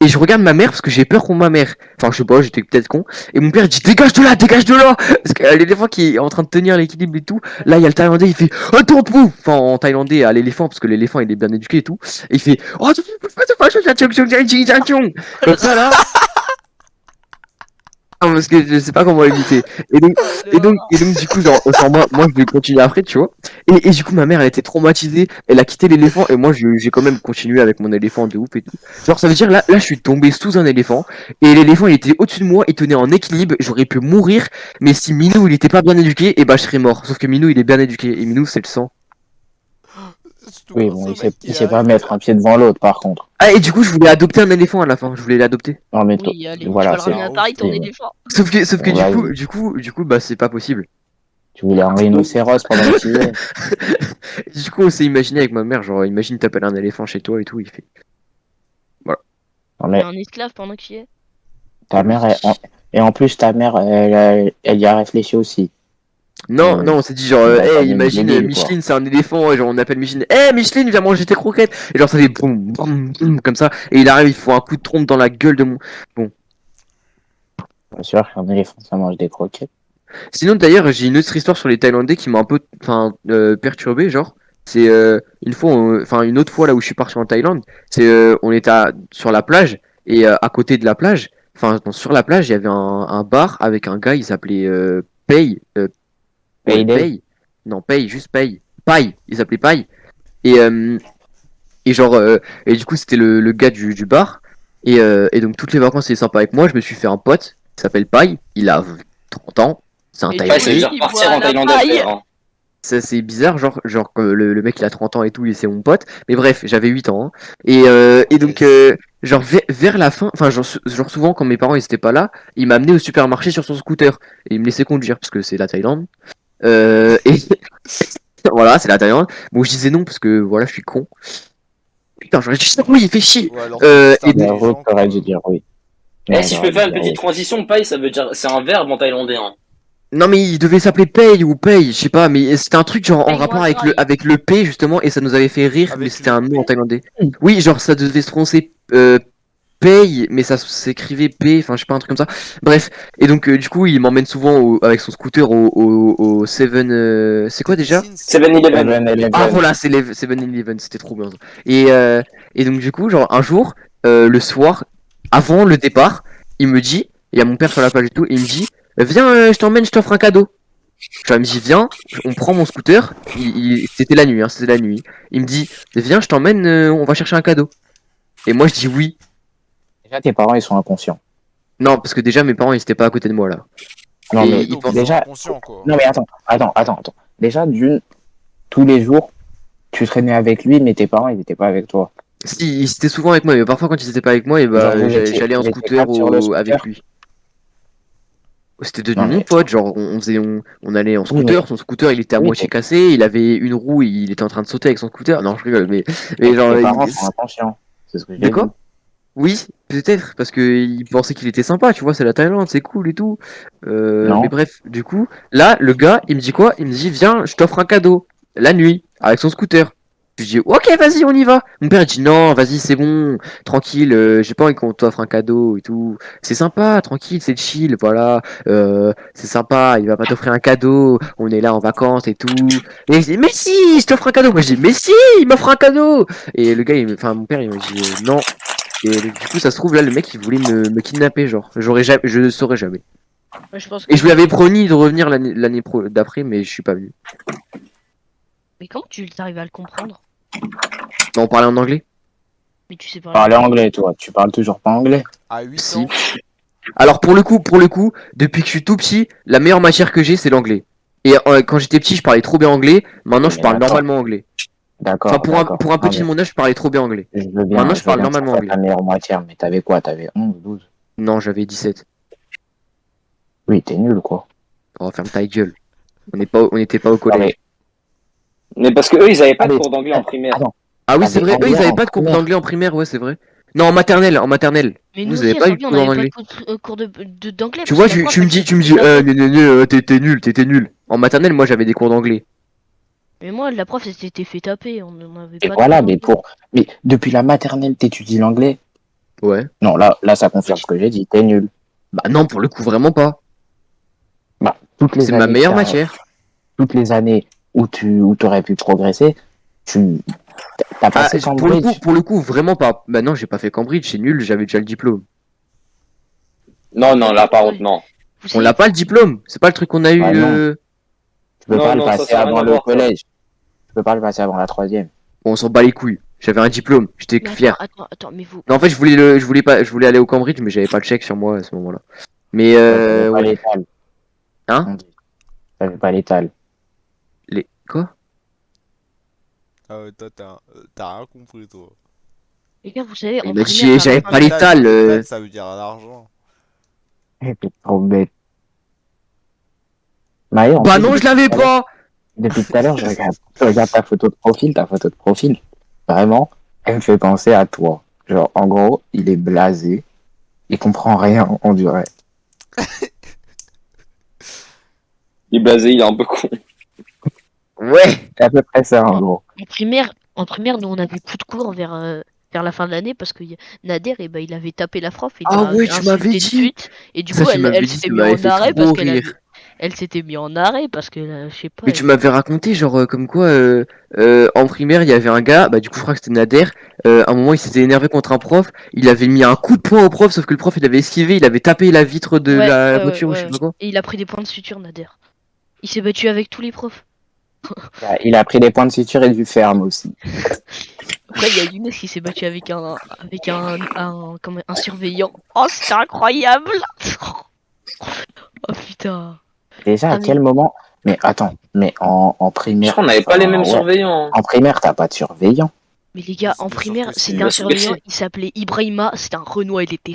Et je regarde ma mère parce que j'ai peur pour ma mère. Enfin, je sais pas, j'étais peut-être con. Et mon père il dit dégage de là, dégage de là. Parce que l'éléphant qui est en train de tenir l'équilibre et tout. Là, il y a le Thaïlandais, il fait attends-vous. Enfin, en thaïlandais à l'éléphant parce que l'éléphant il est bien éduqué et tout. Et il fait oh, comme ça là. Ah, parce que je sais pas comment imiter. Et donc du coup, genre moi, je vais continuer après, tu vois. Et du coup, ma mère, elle était traumatisée. Elle a quitté l'éléphant. Et moi, j'ai quand même continué avec mon éléphant de ouf et tout. Genre, ça veut dire, là, je suis tombé sous un éléphant. Et l'éléphant, il était au-dessus de moi. Il tenait en équilibre. J'aurais pu mourir. Mais si Minou, il était pas bien éduqué, et bah, je serais mort. Sauf que Minou, il est bien éduqué. Et Minou, c'est le sang. C'est tout Oui, pour bon, ce mec qui il est sait pas arrivé, mettre là. un pied devant l'autre, par contre. Ah, et du coup, je voulais adopter un éléphant à la fin. Je voulais l'adopter. Non, mais Oui, allez, tu voilà, vas le c'est. ramener à Paris, ton oui, éléphant. Sauf que Vas-y. du coup, bah, c'est pas possible. Tu voulais un rhinocéros pendant que tu y es. Du coup, on s'est imaginé avec ma mère, genre, imagine t'appelles un éléphant chez toi et tout, il fait. Non, Il y mais a un esclave pendant qu'il y est. ta mère, et en plus, ta mère, elle y a réfléchi aussi. Non, non, on s'est dit genre, On va pas hey, même imagine débile, quoi. Micheline, c'est un éléphant, et genre on appelle Micheline, hey Micheline, viens manger tes croquettes. Et genre ça fait boum, boum, boum, comme ça. Et il arrive, il faut un coup de trompe dans la gueule de mon. Bien sûr, un éléphant, ça mange des croquettes. Sinon d'ailleurs, j'ai une autre histoire sur les Thaïlandais qui m'a un peu, perturbé, genre. C'est une fois, enfin une autre fois là où je suis parti en Thaïlande, c'est on était sur la plage et à côté de la plage, enfin non, sur la plage, il y avait un bar avec un gars, il s'appelait Pei, ouais, Payday. Pei, non Pei, juste Pei, Pai, il s'appelait Pai et genre et du coup c'était le gars du bar et donc toutes les vacances il est sympa avec moi, je me suis fait un pote qui s'appelle Pai, il a 30 ans, c'est un Et Ouais, ça veut Thaïlandais. dire il partir boit en la Thaïlande paille. après. Hein. Ça c'est bizarre, genre que le mec il a 30 ans et tout, et c'est mon pote. Mais bref, j'avais 8 ans. Hein. Et donc, genre vers la fin, enfin, genre souvent quand mes parents ils étaient pas là, il m'amenait au supermarché sur son scooter. Et il me laissait conduire parce que c'est la Thaïlande. Et voilà, c'est la Thaïlande. Bon, je disais non parce que voilà, je suis con. Putain, j'aurais dit oui, il fait chier. Ouais, alors c'est juste Et donc- J'avoue, intelligent, t'aurais quoi. dû dire oui. Eh, Ouais, si je t'aurais peux faire dû une dire petite oui. transition, paille, ça veut dire, c'est un verbe en thaïlandais. Hein. Non mais il devait s'appeler Pay ou Pay, je sais pas, mais c'était un truc genre en Paye-moi rapport avec graille. le P justement, et ça nous avait fait rire, mais Avec c'était le un mot en P. thaïlandais. Oui, genre ça devait se prononcer Pay, mais ça s'écrivait P, enfin je sais pas, un truc comme ça. Bref, et donc du coup il m'emmène souvent avec son scooter au Seven, c'est quoi déjà? Sins. 7-Eleven. 7-Eleven. Ah voilà, c'est les 7-Eleven, c'était trop bien ça. Et donc du coup, genre un jour, le soir, avant le départ, il me dit, il y a mon père sur la plage et tout, et il me dit, viens, je t'emmène, je t'offre un cadeau. Genre, il me dit, viens, on prend mon scooter, c'était la nuit, hein, c'était la nuit. Il me dit, viens, je t'emmène, on va chercher un cadeau. Et moi je dis oui. Déjà, tes parents, ils sont inconscients. Non, parce que déjà mes parents ils étaient pas à côté de moi là. Non, Et mais Oui, ils donc pensent- ils sont déjà, inconscients, quoi. non, mais attends. Déjà, tous les jours, tu traînais avec lui, mais tes parents, ils étaient pas avec toi. Si, ils étaient souvent avec moi, mais parfois quand ils étaient pas avec moi, et Genre, bah j'allais en vous étiez scooter quatre sur le avec scooter. lui. C'était devenu Non, mon mais, pote, genre on allait en oui, mais, scooter, son scooter il était à oui, moitié cassé, il avait une roue, il était en train de sauter avec son scooter. Non, je rigole, mais genre tes parents sont inconscients. C'est ce que de j'ai dit. quoi? Oui, peut-être, parce que il pensait qu'il était sympa, tu vois, c'est la Thaïlande, c'est cool et tout. Mais Non. bref, du coup, là, le gars, il me dit quoi? Il me dit, viens, je t'offre un cadeau, la nuit, avec son scooter. Je dis, ok, vas-y, on y va. Mon père, il dit, non, vas-y, c'est bon, tranquille, j'ai pas envie qu'on t'offre un cadeau et tout. C'est sympa, tranquille, c'est chill, voilà. C'est sympa, il va pas t'offrir un cadeau, on est là en vacances et tout. Et il dit, mais si, je t'offre un cadeau. Moi, je dis, mais si, il m'offre un cadeau. Et le gars, enfin, mon père, il me dit, non. Et donc, du coup, ça se trouve, là, le mec, il voulait me kidnapper, genre. J'aurais jamais, je ne saurais jamais. Moi, je pense Et que je lui avais promis de revenir l'année d'après, mais je suis pas venu. Mais comment tu arrives à le comprendre? On parlait en anglais? Mais tu sais parler Parler anglais, toi. Tu parles toujours pas anglais. À 8 Si. ans. Alors, pour le coup, depuis que je suis tout petit, la meilleure matière que j'ai, c'est l'anglais. Et quand j'étais petit, je parlais trop bien anglais. Maintenant, Oui, je mais parle d'accord. normalement anglais. Enfin, D'accord, pour un d'accord. Non, petit de mais mon âge, je parlais trop bien anglais. je veux Maintenant, bien, je je veux parle bien que ça normalement soit anglais. ta meilleure matière, mais t'avais quoi? T'avais 11, 12? Non, j'avais 17. Oui, t'es nul, quoi. Oh, ferme ta gueule. On n'était pas au Non, collège. mais, Mais parce que eux, ils avaient pas de allez, cours d'anglais en primaire. attends, Ah oui, c'est t'avais vrai. Eux, ils anglais avaient en pas de cours primaire. d'anglais en primaire, ouais, c'est vrai. Non, en maternelle, en maternelle. Mais Vous nous avez aussi, à pas eu de Sorbier, on cours n'avait pas d'anglais. de cours d'anglais. Tu parce vois, que la prof, tu me elle dis, faisait- t'étais nul. En maternelle, moi, j'avais des cours d'anglais. Mais moi, la prof, elle s'était fait taper. On n'en avait Et pas de voilà, cours d'anglais. mais depuis la maternelle, t'étudies l'anglais? Ouais. Non, là, ça confirme ce que j'ai dit. T'es nul. Bah non, pour le coup, vraiment pas. Bah, toutes C'est les ma années, meilleure matière. toutes les années où t'aurais pu progresser, t'as Ah, passé Cambridge. pour le coup, vraiment pas. Bah non, j'ai pas fait Cambridge, c'est nul, j'avais déjà le diplôme. Non, non, là, par contre, non. Vous On savez, l'a pas le diplôme, c'est pas le truc qu'on a Bah eu. non, tu peux Non, pas le non, ça, passer ça n'a rien avant à le voir, ça. collège. Tu peux pas le passer avant la troisième. Bon, on s'en bat les couilles. J'avais un diplôme, j'étais mais fier. attends, mais vous. Non, en fait, je voulais pas, je voulais aller au Cambridge, mais j'avais pas le chèque sur moi à ce moment-là. Mais Ouais, t'avais pas ouais. l'étal. Hein? On dit. T'avais pas l'étal. Les quoi? Ah ouais, toi, t'as rien compris, toi. Les gars, vous savez, Il en m'a primaire, dit, vers la j'avais fin pas de- l'étal. L'étal, ça veut dire l'argent. T'es trop bête. Maë, en Bah plus, non, je l'avais pas. depuis tout à l'heure, je regarde ta photo de profil. Vraiment, elle me fait penser à toi. Genre, en gros, il est blasé. Il comprend rien, on dirait. Il est blasé, il est un peu con. Ouais. C'est à peu près ça, en gros. En primaire, nous on avait plus de cours vers la fin de l'année parce que Nader, ben, il avait tapé la prof, il Ah l'a ouais, tu m'avais insulté de dit. suite, et du Ça, coup tu m'avais elle dit, s'était ça mis m'avait en fait arrêt trop parce qu'elle rire. avait, elle s'était mis en arrêt parce que je sais pas. Mais tu m'avais raconté, genre, comme quoi, en primaire, il y avait un gars, bah, du coup, je crois que c'était Nader. À un moment, il s'était énervé contre un prof. Il avait mis un coup de poing au prof, sauf que le prof, il avait esquivé, il avait tapé la vitre de Ouais, la ouais, ouais, voiture ou je sais ouais. pas quoi. Et il a pris des points de suture, Nader. Il s'est battu avec tous les profs. Il a pris des points de suture et du ferme aussi. Après, il y a Younes qui s'est battu avec un surveillant. Oh, c'était incroyable! Oh putain. Déjà, à Ah, quel mais, moment? Mais attends, mais en Je primaire, crois qu'on n'avait pas les mêmes ouais, surveillants. en primaire, t'as pas de surveillant. mais les gars, en Bien sûr primaire, que si. c'était un Bien sûr que surveillant, si. il s'appelait Ibrahima, c'était un Renoir, il était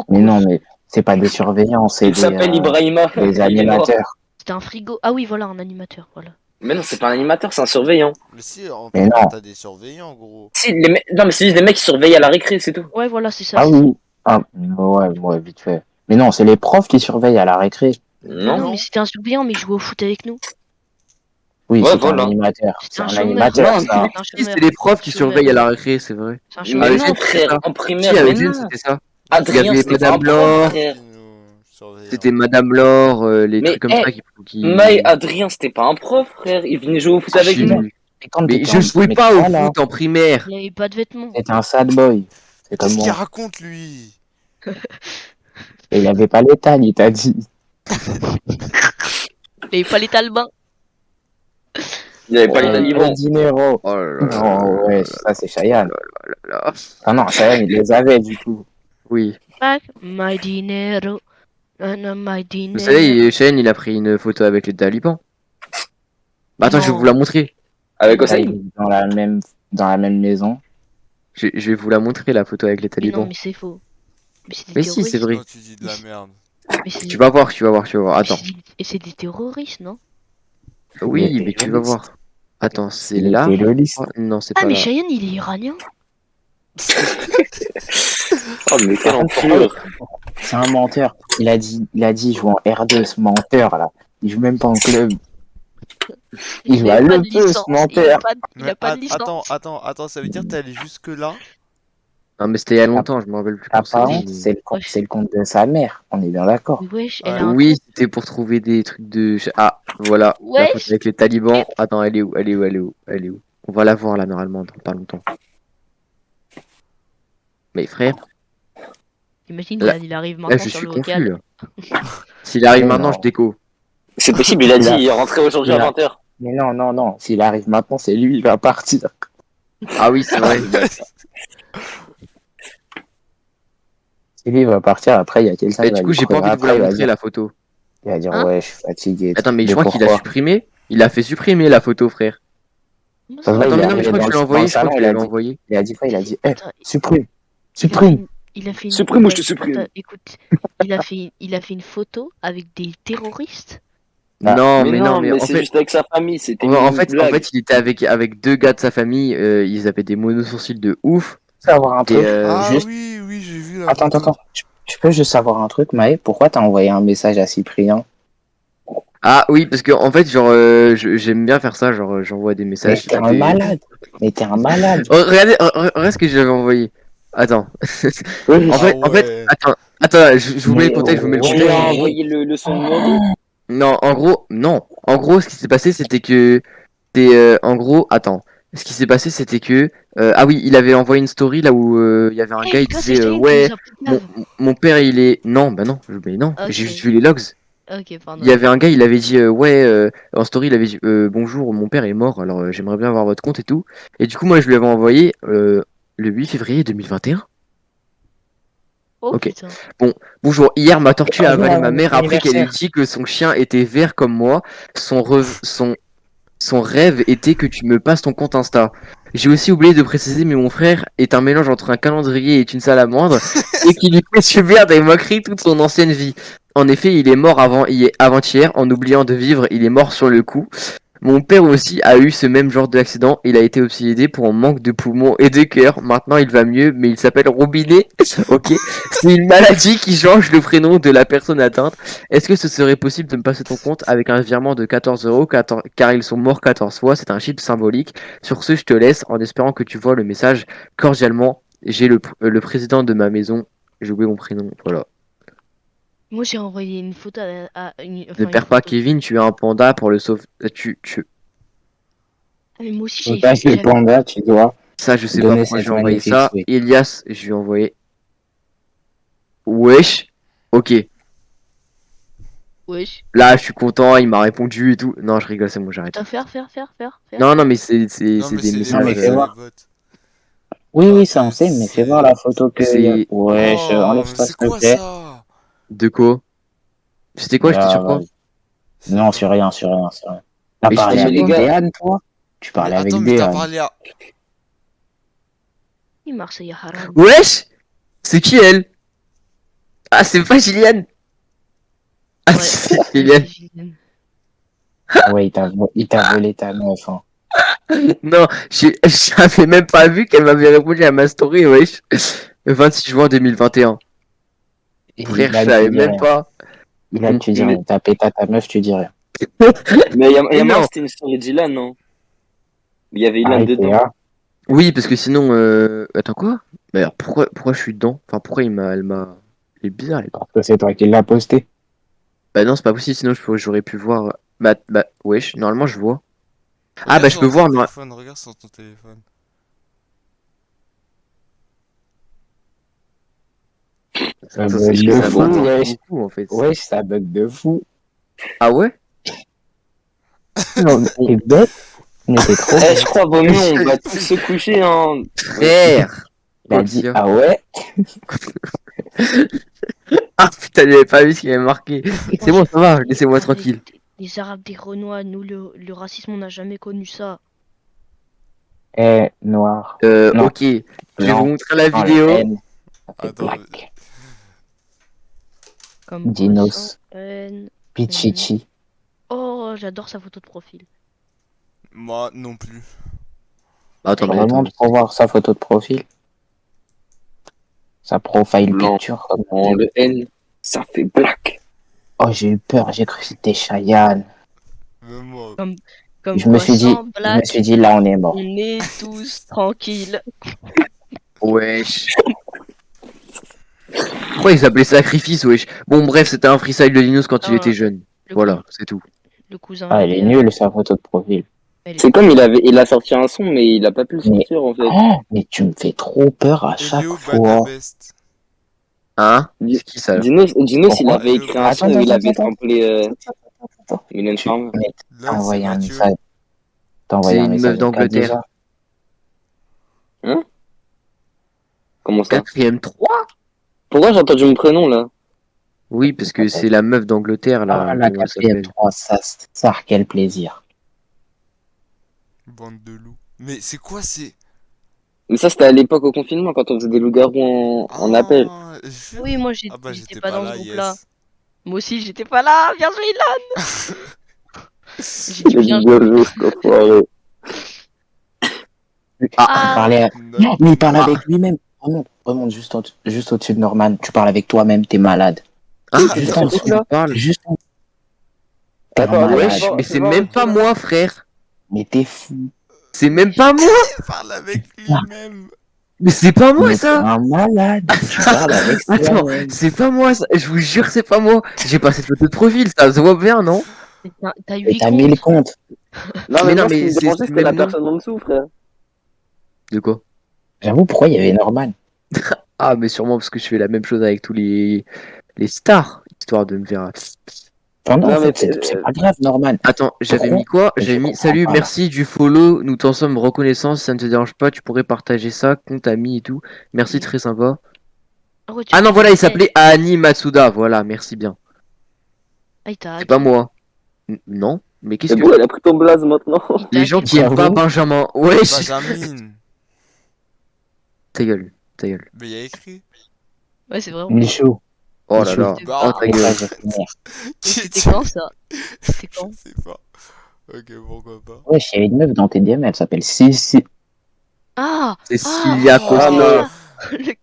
Mais non, stokos. mais c'est pas des surveillants, c'est Il s'appelle Ibrahima. des Il est mort. animateurs. C'était un frigo. Ah oui, voilà, un animateur, voilà. Mais non, c'est pas un animateur, c'est un surveillant. Mais si, en Mais primaire, non. t'as des surveillants, gros. Si, non, mais c'est juste des mecs qui surveillent à la récré, c'est tout. Ouais, voilà, c'est ça. Ah c'est ça. oui. Ah, ouais, ouais, vite fait. Mais non, c'est les profs qui surveillent à la récré. Mais Non. non, mais c'était un surveillant, mais il jouait au foot avec nous. Oui, Ouais, c'est un voilà. animateur. C'était C'est un un chômeur. animateur, Non, ça. C'est un Si, chômeur. c'est les profs qui Chômeur. surveillent à la récré, c'est vrai. C'est un Mais chômeur. Avec non, Jen, frère, c'était ça. en Si, primaire, mais avec Jen, non. c'était ça. Il y Adrien, avait c'était pas Madame un prof, Laure, frère. Qui nous surveillait, c'était hein. Madame Laure, les Mais, trucs comme ça qui... Maï, Adrien, c'était pas un prof, frère. Il venait jouer au foot Ah, avec Si. nous. Et quand Mais t'étais je en... jouais Mais pas au voilà, foot en primaire. Il avait pas de vêtements. t'étais un sad boy. C'est comme Qu'est-ce qu'il moi. raconte, lui? Et il avait pas l'état, il t'a dit. Il avait pas les talbans. Il avait pas les Oh, talibans. Dinero. oh là là là Non, ouais, ça c'est Cheyenne. là là. Ah non, Cheyenne, il les avait du coup. Oui. Back my dinero. My Vous dinero. savez, Shane, il a pris une photo avec les talibans. Bah, attends, je vais Non. vous la montrer. Avec Là, Osei. ils vivent dans la même maison. Je vais vous la montrer, la photo avec les Mais non, talibans. mais c'est faux. Mais c'est des Mais si, c'est terroristes. vrai. Non, tu dis de la merde. Mais c'est Tu vas voir, tu vas voir, tu vas voir. Attends. Et c'est des terroristes, non? Oui, Il mais était tu vas joli. voir. Attends, c'est Il là. était loliste. Oh, non, c'est Ah, pas mais là. Cheyenne, il est iranien. Oh, mais quel enculeur. C'est un menteur. Il a dit, il joue en R2, ce menteur là. Il joue même pas en club. Il joue a à pas Le de Peu, ce licence. menteur. Il a pas de licence. Attends, ça veut dire que t'es allé jusque-là? Non, mais c'était il y a longtemps, je me rappelle plus quand c'était. Apparemment, c'est le compte de sa mère. On est bien d'accord. Mais wesh, elle Ouais. a un Oui, compte. c'était pour trouver des trucs de. Ah, voilà. La photo Wesh. avec les talibans. Attends, elle est où? Elle est où? Elle est où? Elle est où? On va la voir là, normalement, dans pas longtemps. Mais frère, Imagine, Là- il arrive là, maintenant je sur suis le confus, vocal. là. S'il arrive Mais maintenant, non. je déco. C'est possible, il a dit, il est rentré aujourd'hui à Il a- 20h. Mais non, non, non. S'il arrive maintenant, c'est lui, il va partir. Ah oui, c'est vrai. Si lui, il va partir, après, il y a quelqu'un Et qui va du coup, lui j'ai pas courir envie de vous la après, il va montrer, dire, la photo. Hein? ouais, je suis fatigué. Attends, mais je Mais crois qu'il a pourquoi supprimé. Il a fait supprimer la photo, frère. Comment Ça ça? va, Attends, il est mais non, mais je arrivé crois que dans je l'ai dans envoyé. le Je crois salon, que je l'avais envoyé. il a dit quoi? Il a dit, Attends, supprime, il a fait supprime. une- il a fait une Supprime ou je te supprime. Attends, écoute, il a fait une photo avec des terroristes. Ah. Non, Mais mais non, non, mais mais en c'est fait. juste avec sa famille, c'était En une fait, blague. il était avec deux gars de sa famille. Ils avaient des monosourcils de ouf. Tu peux avoir un Et truc? Ah Juste, oui, j'ai vu la attends, photo. attends. Je peux juste savoir un truc, Maë? Pourquoi t'as envoyé un message à Cyprien? Ah oui, parce que en fait, genre, j'aime bien faire ça. Genre, j'envoie des Mais messages. t'es un malade. Mais t'es un malade. Oh, regardez, regarde ce que j'avais envoyé. Attends. Oui. En fait, Ah ouais. attends, je vous mets le Mais contexte, je vous mets le ouais. Tu lui as contexte. envoyé le son numéro. Non, en gros, non. En gros, ce qui s'est passé, c'était que, en gros, attends. Ce qui s'est passé, c'était que, ah oui, il avait envoyé une story là où il y avait un Eh, gars, il gars, c'est disait, Cheyenne qui ouais, nous a pris mon père, il est, non, bah non, mais non, Ok. j'ai juste vu les logs. Ok, pardon. Il y avait un gars, il avait dit, ouais, en story, il avait dit, bonjour, mon père est mort, alors j'aimerais bien avoir votre compte et tout. Et du coup, moi, je lui avais envoyé le 8 février 2021. Oh Ok. putain. Bonjour, hier ma tortue a Bonjour, avalé ma mère après qu'elle ait anniversaire. dit que son chien était vert comme moi. Son rêve était que tu me passes ton compte Insta. J'ai aussi oublié de préciser, mais mon frère est un mélange entre un calendrier et une salamandre et qui lui fait subir des moqueries toute son ancienne vie. En effet, il est mort avant-hier en oubliant de vivre, il est mort sur le coup. Mon père aussi a eu ce même genre d'accident. Il a été obsédé pour un manque de poumons et de cœur. Maintenant, il va mieux, mais il s'appelle Robinet. Ok. C'est une maladie qui change le prénom de la personne atteinte. Est-ce que ce serait possible de me passer ton compte avec un virement de 14 euros car ils sont morts 14 fois? C'est un chiffre symbolique. Sur ce, je te laisse en espérant que tu vois le message cordialement. J'ai le président de ma maison. J'ai oublié mon prénom. Voilà. Moi, j'ai envoyé une photo Ne enfin, une perds pas, photo. Kevin. Tu es un panda pour le sauve. Ah, mais moi aussi, Faut pas que le j'avais- panda, tu dois Ça, je sais pas donner pourquoi je cette lui ai envoyé magnifique ça. souris. Elias, je lui ai envoyé. Wesh. Ok. Wesh. Là, je suis content. Il m'a répondu et tout. Non, je rigole, c'est bon, j'arrête. Attends, faire. Non, non, mais c'est Non, mais des c'est les Non, bots, mais messages. fais c'est les voir. bots. Oui, Ah, oui, ça on sait, mais fais voir la photo que y a. C'est Wesh, Oh, mais enlève-toi c'est s'il te quoi plaît. ça? de quoi? C'était quoi? J'étais Ah, sur quoi? vas-y. C'est Non, pas. sur rien, sur rien, sur rien. T'as Mais j'étais parlé Non, mais sur les avec quoi? gars, Déane, toi? Tu Mais parlais attends, avec mais t'as Déane. parlé à. Il Marseille haram. Wesh! C'est qui elle? Ah, c'est pas Gillian! Ah, Ouais. c'est Ouais, Gillian. c'est Julien. Ah ouais, il t'a volé ta meuf, hein. Non, j'avais même pas vu qu'elle m'avait répondu à ma story, wesh. Le 26 juin 2021. Et Frère, je là, tu savais dis même rien. pas. Là, tu dis mais, rien. T'as pété à ta meuf, tu dis rien. mais Mais Yamaha, non! c'était une story d'Ilan, non? Il y avait Ilan Arrête, dedans. Théa. Oui, parce que sinon, attends quoi? Mais alors pourquoi je suis dedans? Enfin, pourquoi elle m'a. Elle est bizarre. Parce que c'est toi qui l'as posté. Bah non, c'est pas possible, sinon j'aurais pu voir. Wesh, normalement je vois. Ah, Regarde bah je peux sur ton voir. téléphone, regarde sur ton téléphone. Ça Ça, bug c'est de ça fou, m'intrigue wesh. beaucoup en fait. Wesh, ça bug de fou. Ah ouais? Non, mais t'es bête. Mais t'es trop Eh, je bête. crois, vaut mieux, on va tous se coucher, hein. Frère! Il a Quoi dit, qu'il y a? ah ouais? Ah putain, j'avais pas vu ce qu'il avait marqué. C'est bon, ça va, laissez-moi tranquille. Les Arabes, des Renois, nous, le racisme, on n'a jamais connu ça. Eh, noir. Non, Ok. Je vais vous blanc. montrer la Non, vidéo. le N, ça fait Attends, black. Comme Dinos. sans haine. Pichichi. Oh, j'adore sa photo de profil. moi non plus. Attends, mais attends. Remonte pour voir sa photo de profil. Sa profile Blanc. picture, comme on En dit. le N, ça fait black. Oh, j'ai eu peur, j'ai cru que c'était Cheyenne. Même moi. Comme Je me quoi, suis dit, sans je me blague, suis dit, là, on est mort. on est tous tranquilles. Wesh. Pourquoi il s'appelait Sacrifice, wesh? Bon, bref, c'était un freestyle de Linus quand il Ah, était jeune. Le, Voilà, cou- c'est tout. le cousin Ah, elle est VDA. nulle, sa photo de profil. Elle est C'est trop- comme il a sorti un son, mais il a pas pu le Mais, sortir, en fait. oh, mais tu me fais trop peur à chaque Elio fois. Banabest. Hein? Di- C'est qui ça? Dinos, il Pourquoi avait écrit un son où il avait samplé Mylène Tu, Farmer. mais t'as Là, c'est envoyé un Mathieu. message. T'as envoyé C'est un une message meuf à d'Angleterre. Khadija. Comment ça? Quatrième 3? Pourquoi j'ai entendu mon prénom, là? Oui, parce que c'est la meuf d'Angleterre, là. Ah, la Comment elle 4ème s'appelle? 3, ça, quel plaisir. Bande de loups. Mais c'est quoi, c'est. Mais ça, c'était à l'époque au confinement, quand on faisait des loups-garous en appel. Ah, Oui, moi, Ah bah, j'étais j'étais pas pas dans là, ce groupe-là. yes. Moi aussi, j'étais pas là. Bien joué, Ilan. J'ai dit Il a bien dit joué. bien joué, cet enfoiré. Ah. Il parlait, Note mais il parle noire. avec lui-même. Remonte juste au-dessus de Norman. Tu parles avec toi-même, t'es malade. Ah, Juste c'est en toi dessous. qui parle. Juste en T'es un Attends, malade. Wesh, Bon, mais c'est c'est bon, même c'est pas bon. moi, frère. Mais t'es fou. C'est même pas moi. Il parle avec lui-même. Mais c'est pas moi, Mais t'es ça. un malade. Tu parles avec Attends, toi-même. c'est pas moi, ça. Je vous jure, c'est pas moi. J'ai pas cette photo de profil, ça se voit bien, non? T'as Et 8 t'as mis le comptes. compte. Non, Mais mais non, moi, ce mais qui me c'est dérangeait, le c'était la même nom. personne en dessous, frère. De quoi? J'avoue, pourquoi il y avait Norman? Ah, mais sûrement parce que je fais la même chose avec tous les stars, histoire de me faire. Enfin, non, Non, en mais fait, c'est pas grave, Norman. Attends, j'avais Pourquoi? mis quoi? Je J'avais mis comprends salut, pas. merci du follow, nous t'en sommes reconnaissants, si ça ne te dérange pas, tu pourrais partager ça, compte ami et tout. Merci, Oui. très sympa. Ah ouais, tu Ah non, voilà, il reconnais. s'appelait Annie Matsuda, voilà, merci bien. Ah, il t'a C'est pas hacké. moi. Non, mais qu'est-ce Mais que. bon, elle a pris ton blaze maintenant. Il t'a Les gens hacké. qui aiment pas J'avoue. Benjamin. Wesh! Benjamin. Ta gueule, ta gueule. Mais il y a écrit. Ouais, c'est vraiment. Michou. Oh là Michou. là. C'était Bah, Oh pas. ta Et ça, gueule. je vais finir. C'était quand ça? C'était Je quand? sais pas. Ok, pourquoi pas. Ouais, il y a une meuf dans tes DM, elle s'appelle Cici. Ah C'est Ah Sylvia oh, Costa. voilà. Le-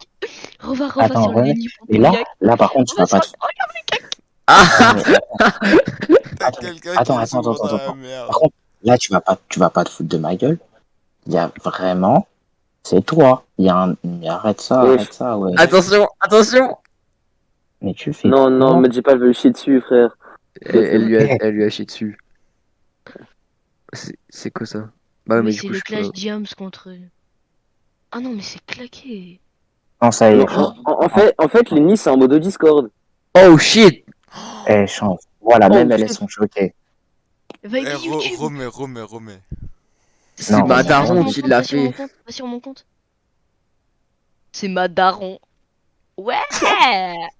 Reva Attends, sur remets. Lenny Et là, Pomponiac. là, par contre, tu Reva vas pas sur... te. Regarde les cacs. Ah, Non, mais T'as quelqu'un qui attends, est attends, attends, souvent attends, dans la attends. merde. Par contre, là, tu vas pas te foutre de ma gueule. Il y a vraiment, c'est toi. Il y a un, mais Wesh. arrête ça, ouais. attention, attention. Mais tu fais Non, non, quoi? mais j'ai pas le chier dessus, frère. Elle lui a chié dessus. C'est quoi ça? Bah ouais, mais Oui, du c'est coup, le je peux. Clash Diams contre... Ah non, mais c'est claqué. Non, ça y Non, est, change. en fait, Lenny, c'est en mode Discord. Oh shit! Eh, change. Voilà, Oh, même elles shit. sont choquées. Va Eh, aider YouTube. remets. C'est Non, ma Vas-y, va sur daronne mon qui compte, l'a va sur mon fait. compte, va sur mon compte. C'est ma daron. Ouais.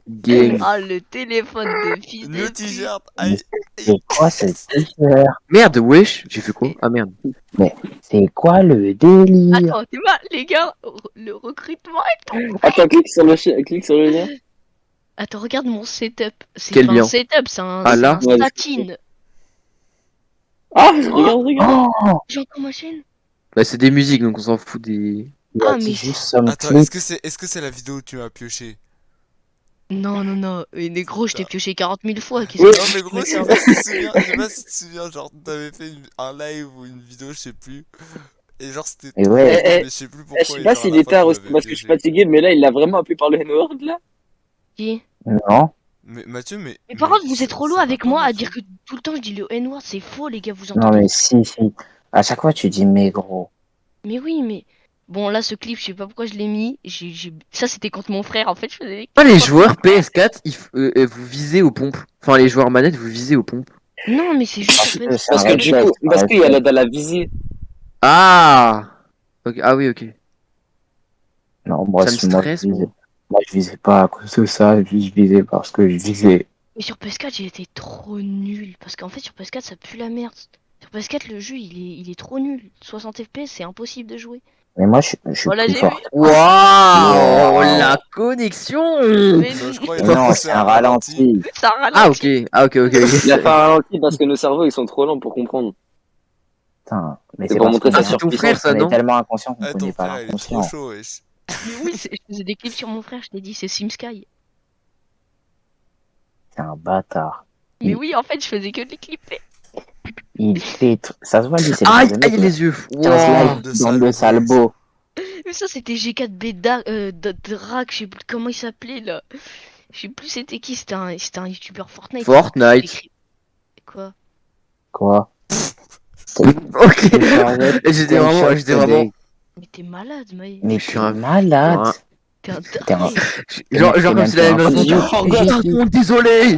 Gang. Ah, le téléphone de fils Le de pute. t-shirt, Mais aïe. c'est quoi ce t-shirt? Merde, wesh. J'ai fait quoi? Ah merde. Mais c'est quoi le délire? Attends, t'es mal, les gars. Le recrutement est en... Attends, clique sur le lien. Attends, regarde mon setup. C'est Quel pas un lien? setup, Ah c'est là? un Ouais, statine. Ah, regarde. Oh! J'ai encore ma chaîne. Bah c'est des musiques donc on s'en fout des. Il a Ah, dit mais juste some Attends, clip. est-ce que c'est la vidéo où tu m'as pioché? non, non, non. Mais gros, je t'ai pioché 40 000 fois. Qu'est-ce Ouais. que Non, tu mais veux gros, me je sais faire pas si tu te souviens, je sais pas si tu te souviens, genre, t'avais fait un live ou une vidéo, je sais plus. Et genre, c'était Et trop ouais. drôle, Eh, mais je sais plus je pourquoi, sais et pas genre, à s'il la est fin, tu tard aussi m'avais parce que je suis piégé. fatigué, mais là, il a vraiment appelé par le N-word, là. Qui Non. Mais Mathieu, Mais par contre, vous ça, êtes relou ça va avec pas, moi à Mathieu? dire que tout le temps je dis le N-word. C'est faux, les gars, vous Non, entendez mais pas. si. À chaque fois, tu dis mais gros. Mais oui, mais. Bon, là, ce clip, je sais pas pourquoi je l'ai mis. Ça, c'était contre mon frère. En fait, je faisais des Ah clips les contre joueurs mon frère. PS4, vous visez aux pompes. Enfin les joueurs manettes, vous visez aux pompes. Non, mais c'est juste sur Parce que c'est PS4. un Parce que du réflexe. coup, parce qu'il y a l'aide à la visée. Ah. Ok. Ah oui, ok. Non, moi, Ça me stresse moi. moi, je visais pas à cause de ça, je visais parce que je visais. Mais sur PS4, j'ai été trop nul. Parce qu'en fait, sur PS4, ça pue la merde. Sur PS4, le jeu, il est trop nul. 60 FPS, c'est impossible de jouer. Mais moi, je suis Voilà, plus j'ai vu. fort. Waouh, Wow. la connexion. Mais Non, je crois Mais qu'il a non, poussé c'est un un ralenti. ralenti. ça Ah ok, ralentit. ah ok, ok. Il a fait un ralenti parce que nos cerveaux, ils sont trop lents pour comprendre. Putain, mais C'est c'est pour parce montrer qu'on sa Ah est, c'est ton surpuissance. frère ça on est non? tellement inconscient qu'on Ah, connaît ton pas frère, il est trop l'inconscient. chaud, wesh. Mais oui, je faisais des clips sur mon frère, je t'ai dit, c'est SimSky. C'est un bâtard. Mais oui, en fait, je faisais que des clips. Il détruit. Ça se voit, lui, c'est le genre Aïe, de aïe mec. les yeux. 15 Waouh. likes dans le salbo. Mais ça, c'était G4B Drac, je sais plus comment il s'appelait là. Je sais plus c'était qui, c'était un youtubeur Fortnite. Fortnite. Quoi? Quoi? Ok. J'étais J'étais vraiment. Mais t'es malade, Maë. Mais Je suis t'es un. malade. T'es un T'es un- taré. Genre t'es comme même s'il pas avait un même fou. répondu. Oh god, par contre, désolé.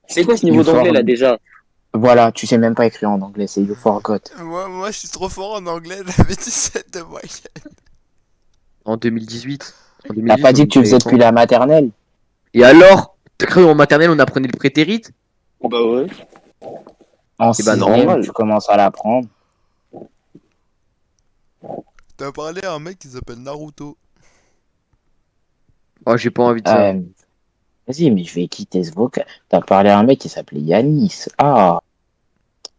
C'est quoi ce niveau You d'anglais, là, forgot. déjà? Voilà, tu sais même pas écrire en anglais, c'est you forgot. Moi, je suis trop fort en anglais, j'avais 17 de moyenne. En 2018. En T'as 2018, pas dit on que tu était faisais quand? depuis la maternelle? Et alors? T'as cru en maternelle on apprenait le prétérit? Bah ouais. En Eh ben, sixième, normal. tu commences à l'apprendre. T'as parlé à un mec qui s'appelle Naruto. Oh j'ai pas envie de ça. Vas-y, mais je vais quitter ce vocal. T'as parlé à un mec qui s'appelait Yanis. Ah,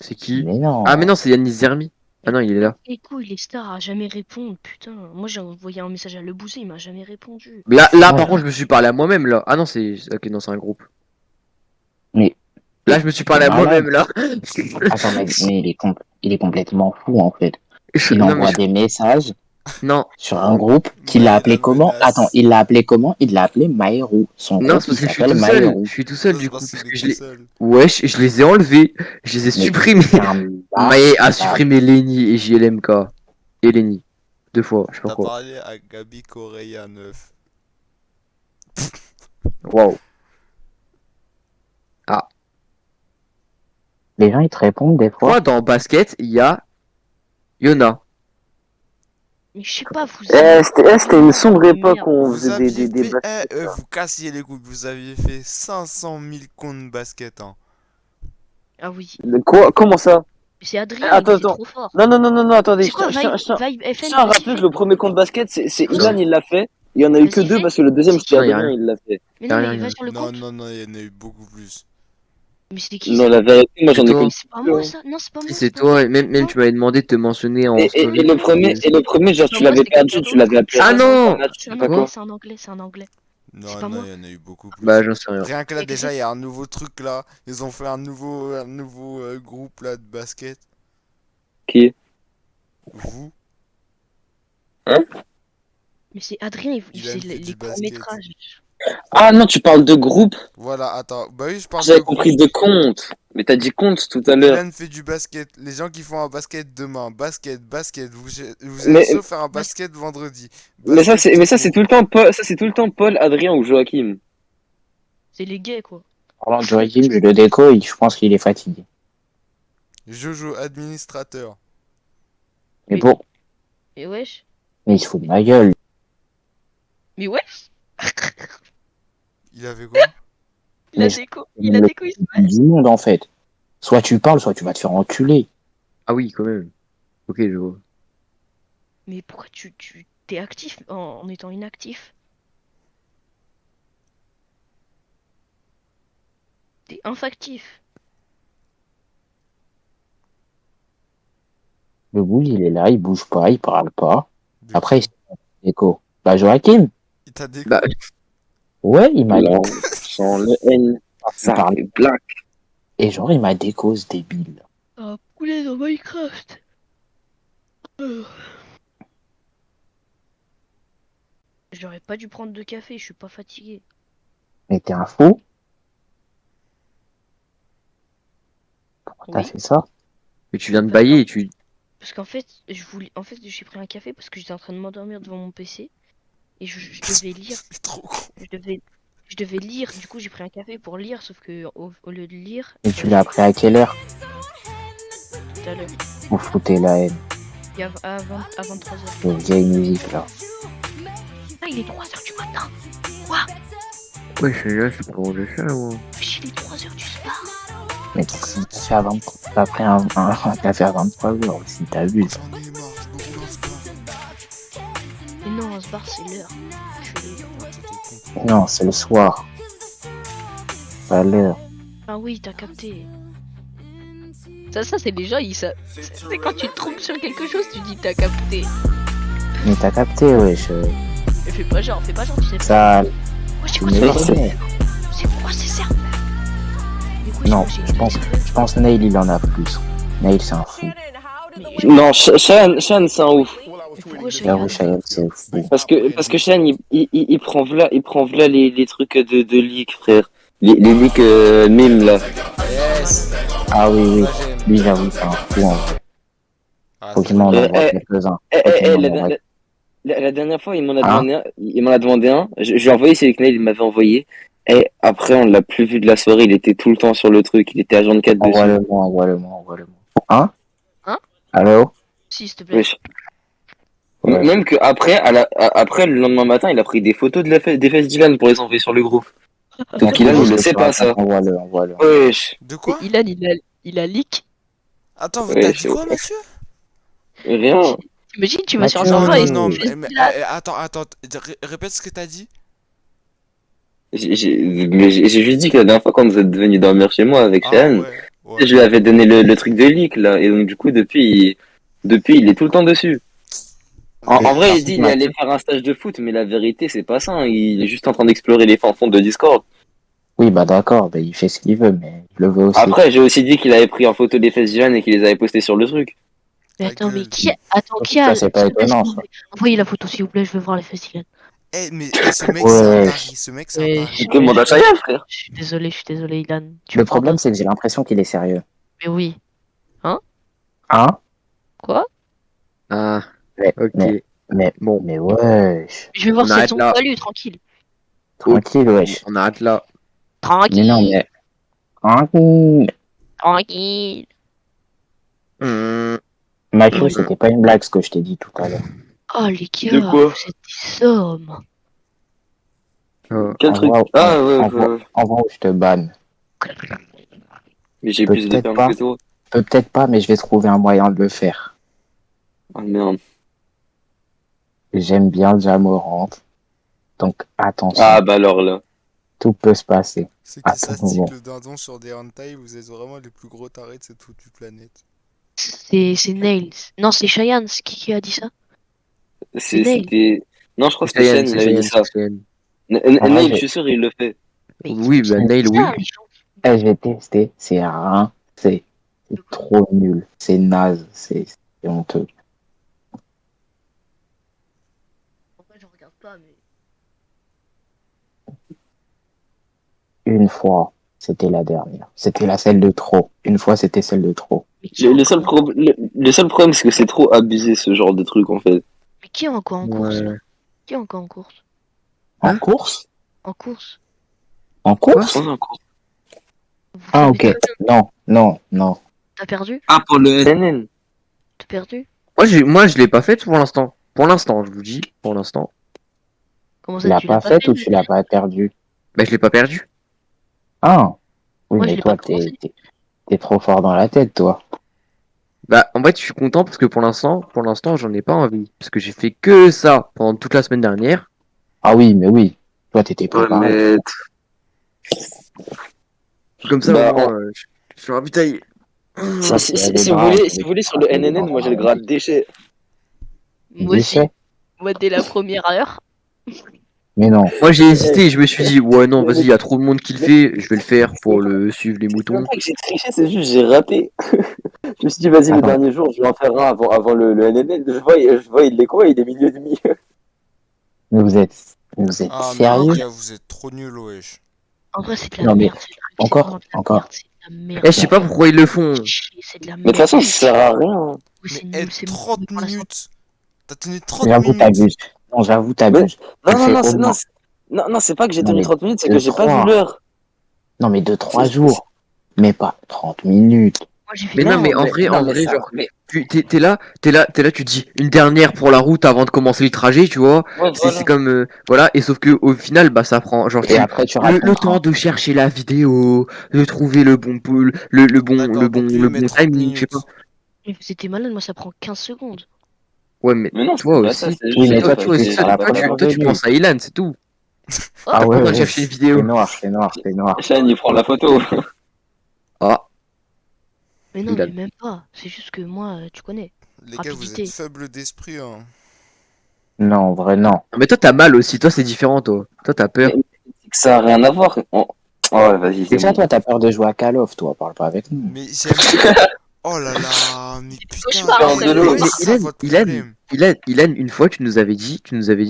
C'est qui? mais non. Ah mais non c'est Yannis Zermi. Ah non il est là. Et couilles, les stars à jamais répondre, putain. Moi, j'ai envoyé un message à Le Bouzer, il m'a jamais répondu. Là Ouais. par contre je me suis parlé à moi-même là. Ah non c'est. Ok non c'est un groupe. Mais Là je me suis parlé à malade. moi-même là. Attends, mais il est complètement fou en fait. Il Non mais envoie des messages non. sur un groupe qu'il a appelé comment? Attends, il l'a appelé comment? Il l'a appelé Maïrou. Son Non groupe, c'est parce il que je suis s'appelle tout seul. Maïrou. Je suis tout seul Ça, du c'est coup. parce Parce qu'il que est je tout les. seul. Wesh je les ai enlevés. Je les ai Mais supprimés. c'est un Maë a bâtard. supprimé Lenny et JLMK. Et Lenny. 2 fois, je sais pas T'as quoi. parlé à Gabi Correa 9. Waouh. Les gens, ils te répondent des fois. Pourquoi dans basket il y a Yona? Mais je sais pas, vous C'était une sombre époque merde. où on Vous faisait aviez des fait, baskets. vous cassiez les couilles, vous aviez fait 500 000 comptes basket, hein. Ah oui. Quoi? Comment ça? C'est Adrien, Attends, il était attends. trop fort. Non, attendez. C'est quoi, Vibe Je FN, tiens à vas-y, rappeler fais. que le premier compte basket, c'est Vas-y. Ilan, il l'a fait. Il y en a eu que Vas-y, 2 fais. parce que le deuxième, c'était Non, y a Adrien, rien. il l'a fait. Mais non, Rien, mais rien. va sur le Non, compte. non, non, il y en a eu beaucoup plus. Mais c'est qui Non, ça? la vérité, moi C'est j'en ai toi. compris. C'est pas moi ça. Non, c'est pas moi. Si C'est c'est pas toi, moi. et même tu m'avais demandé de te mentionner en Et story. le premier, genre C'est pas tu moi, l'avais c'est quelqu'un perdu, tu l'avais d'autre. appelé Ah non Là, tu C'est sais un pas anglais, quoi. c'est un anglais, c'est un anglais. C'est Non, pas non, moi. il y en a eu beaucoup plus. Bah j'en sais rien. Rien que là, Et qu'est-ce déjà, il y a un nouveau truc là. Ils ont fait un nouveau groupe là de basket. Qui? Vous, Hein? Mais c'est Adrien, il Dylan faisait fait les du basket. courts-métrages. Ah non, tu parles de groupe? Voilà, attends. Bah oui, je parle de J'avais groupe. compris de compte. Mais t'as dit compte tout à l'heure. Dylan fait du basket. Les gens qui font un basket demain. Basket. Vous allez Mais, sauf faire un Bah, basket vendredi. mais ça, Basket c'est, mais ça, tout c'est court. tout le temps Paul, ça, c'est tout le temps Paul, Adrien ou Joachim. c'est les gays, quoi. Parlant de Joachim, je le déco, je pense qu'il est fatigué. Jojo, administrateur. Mais Mais- bon, Mais wesh. mais il se fout de ma gueule. Mais wesh. Il avait quoi? Il a Mais déco. c'est Il a le déco, il se du monde en fait. Soit tu parles, soit tu vas te faire enculer. Ah oui, quand même. Ok, je vois. Mais pourquoi tu t'es actif en étant inactif? T'es infactif. Le boule, il est là, il bouge pas, il parle pas. De Après, il qui? se déco. Bah Joachim, Il t'a déco? Bah, ouais, il m'a Non, déco. sans le N, Il ça parle. fait black. Et genre, il m'a déco, ce débile. Un poulet dans Minecraft. J'aurais pas dû prendre de café, je suis pas fatigué. Mais t'es un fou? Pourquoi t'as Oui. fait ça? mais tu viens de bailler et tu. Parce qu'en fait, j'ai pris un café parce que j'étais en train de m'endormir devant mon PC et je devais lire. Il est trop con. Je devais lire. Du coup, j'ai pris un café pour lire, sauf que au lieu de lire, Et tu l'as appris à quelle heure? tout à l'heure, Vous foutez la haine. il y a à 23h. Les vieilles musiques là. Ah, il est 3h du matin. Ouais, je suis là, c'est pour manger ça, moi. Wesh, il est 3h du soir. Mais t'as fait à 23, t'as pris un café à 23 heures aussi, t'as vu. J'en ai marre, je me roule un sport. Mais non, ce bar, c'est l'heure. Enculé. T'étais con. Non, c'est le soir. Pas l'heure. Ah oui, t'as capté. Ça c'est déjà, c'est quand tu te trompes sur quelque chose, tu dis t'as capté. Mais t'as capté, wesh. Mais fais pas genre, tu sais pas. Ça, Ouais, c'est tu quoi me ce le serveur? sais. C'est quoi ces serveurs? Mais wesh, Non, moi, j'ai je une pense, serveur. je pense Nail il en a plus. Nail c'est un fou. Mais Non, Shan, c'est un ouf. pourquoi J'avoue, Cheyenne? Cheyenne c'est fou. Parce que Shan, il prend v'là les trucs de leak, frère. Les leaks mimes, là. Yes. Ah oui, oui. Ça, j'aime. Lui, j'avoue, c'est un fou en vrai. Ah, Faut ça, qu'il m'en Euh, envoie eh, quelques-uns. Eh, Faut eh, qu'il eh, m'en envoie. la dernière fois, il m'en a Hein? demandé un. Il m'en a demandé un. Je lui ai envoyé celui que Nail il m'avait envoyé. Et après, on l'a plus vu de la soirée. Il était tout le temps sur le truc. Il était agent de 4 dessus. Envoie-le-moi, envoie-le-moi, envoie-le-moi. Hein? Hein? Allô? Si, s'il te plaît. Wesh. Ouais. Même que après, après, le lendemain matin, il a pris des photos de des fesses d'Ilan pour les envoyer sur le groupe. Donc Ilan, il le sait pas, ça. Envoie-le, envoie-le. Wesh. De Et quoi? Ilan, il a leak. Attends, t'as Wesh. dit quoi, monsieur? Rien. T'imagines, tu vas sur un Mathieu, Non, serveur et non, non, c'est attends, répète ce que t'as dit. J'ai juste dit que la dernière fois, quand vous êtes venu dormir chez moi avec Ah Cheyenne, ouais. je lui avais donné le truc de leak, là. Et donc, du coup, depuis, il est tout le temps dessus. En vrai, il dit qu'il allait faire un stage de foot, mais la vérité, c'est pas ça, hein. Il est juste en train d'explorer les fins fonds de Discord. Oui, bah d'accord, bah, il fait ce qu'il veut, mais il le veut aussi. Après, j'ai aussi dit qu'il avait pris en photo des fesses Jeanne et qu'il les avait postées sur le truc. Mais Ta attends, mais gueule. qui a. Ça, c'est pas s'il vous plaît, étonnant, s'il vous ça. plaît, envoyez la photo, s'il vous plaît, je veux voir les fesses d'Ilan. Eh, mais ce mec, c'est un Ouais. tari. Ce mec, c'est un Ouais, tari. Demande à Chaya, frère. Je suis désolé, Ilan. Tu Le me problème, pardonnes. c'est que j'ai l'impression qu'il est sérieux. Mais oui. Hein? Quoi? Ah, Mais, ok. mais, Bon, mais wesh. Je vais voir On si elles arrête sont là. poilues, tranquille. Tranquille, wesh. On arrête là. Mais Tranquille. non, mais. Tranquille. Tranquille. Mathieu, Ouais. c'était pas une blague ce que je t'ai dit tout à l'heure. Oh les De gars, quoi? vous êtes des hommes. Oh. Quel truc? Ah, ouais. Envoie où je te banne. Mais j'ai plus de Peut-être permes pas. que toi. Peut-être pas, mais je vais trouver un moyen de le faire. Ah, merde. J'aime bien le Jamorant. Donc attention. Ah, bah alors là. Tout peut se passer. Ceux À qui tout s'astiquent moment. le dindon sur des hentai, vous êtes vraiment les plus gros tarés de cette foutue planète. C'est Nails. Non, c'est Cheyenne qui a dit ça. C'est Nails. C'était. Non, je crois que C'est c'était Cheyenne, Shen, il c'est avait dit Cheyenne, ça. c'est Cheyenne. En vrai, Nail, je suis sûr, il le fait. Mais Oui, bah, qui Nail, dit oui. ça, les gens j'ai testé, c'est rien. C'est trop nul. C'est naze. C'est honteux. En vrai, je regarde pas, mais. Une fois, c'était la dernière. C'était la celle de trop. Une fois, c'était celle de trop. Mais qui est encore, Le seul problème, c'est que c'est trop abusé, ce genre de truc, en fait. mais qui est encore en course là? Ouais. Qui est encore en course? En Hein course? En course? En course? Ouais, encore. Vous Ah, savez ok. très bien. Non, non, non. T'as perdu? Ah, pour le NN. T'as perdu? Moi, je l'ai pas faite pour l'instant. Pour l'instant, je vous dis, pour l'instant. Comment Tu ça, l'as tu l'as pas pas faite fait? ou tu l'as pas perdue? Bah, je l'ai pas perdu. Ah, oui, Moi, je mais l'ai toi, pas commencé. t'es trop fort dans la tête, toi. Bah, en fait, je suis content parce que pour l'instant, j'en ai pas envie. Parce que j'ai fait que ça pendant toute la semaine dernière. Ah oui, mais oui. Toi, t'étais Ouais, préparé. mais. Comme ça, au Bah, moins, je suis ravitaillé. Si vous voulez, si vous voulez, sur le NNN, moi j'ai le grade déchet. Moi aussi. Déchet? Moi, dès la première heure. Mais non. Moi, j'ai hésité, je me suis dit, ouais, non, vas-y, il y a trop de monde qui le fait, je vais le faire pour le suivre les C'est même moutons. pas que j'ai triché, c'est juste j'ai raté. Je me suis dit, vas-y, le Attends. dernier jour, je vais en faire un avant le NNN. Je vois, il est quoi? Il est milieu et demi. Mais vous êtes Ah, mais sérieux? les gars, vous êtes trop nuls, wesh. En vrai, c'est de la Non, mais merde. Ce truc, c'est encore, vraiment de la encore. merde. C'est de la merde. Eh, je sais pas pourquoi ils le font. C'est de la Mais de toute merde. façon, ça sert à rien. Oui, c'est Mais nul, eh, c'est 30 mauvais pour la santé. minutes. T'as tenu 30 J'avoue, minutes. t'abuses. Non, j'avoue, Mais, t'abuses. Tu non, le non, fais non, au moins. non, c'est pas que j'ai Non, tenu mais 30 minutes, c'est deux, que j'ai pas vu trois. l'heure. Non, mais 2-3 C'est- jours. Mais pas 30 minutes. Moi, j'ai fait Mais non, mais en non, mais vrai, ça. genre, t'es là, tu te dis une dernière pour la route avant de commencer le trajet, tu vois. Ouais, C'est voilà. comme, voilà, et sauf que au final, bah, ça prend, genre, Et après, tu rates ton le temps train. de chercher la vidéo, de trouver le bon, D'accord, donc lui, le il met bon 30 timing, je sais pas. minutes. C'était malade, moi, ça prend 15 secondes. Ouais, mais Mais non, toi c'est pas ça, aussi, c'est Oui, juste, mais j'ai toi, pas, tu fais ça à la première toi, tu venue. penses à Ilan, c'est tout. Ah T'as pas ouais, besoin de ouais, chercher une c'est vidéo. noir, c'est noir, c'est noir. Shane, il prend la photo. Ah, Mais non, Ilan. mais même pas. C'est juste que moi, tu connais. Les gars, vous Rapidité. êtes faibles d'esprit, hein. Non, en vrai, non. Mais toi, t'as mal aussi, toi, c'est différent, toi. Toi, t'as peur. Mais ça a rien à voir. Oh, ouais, vas-y, c'est Déjà, bon. toi, t'as peur de jouer à Call of, toi. Parle pas avec nous. Mais j'aime. Oh là là, mais putain, cauchemar, eh, en fait. de l'eau. ouais, c'est ça votre problème. Ilan, une fois, tu nous avais dit,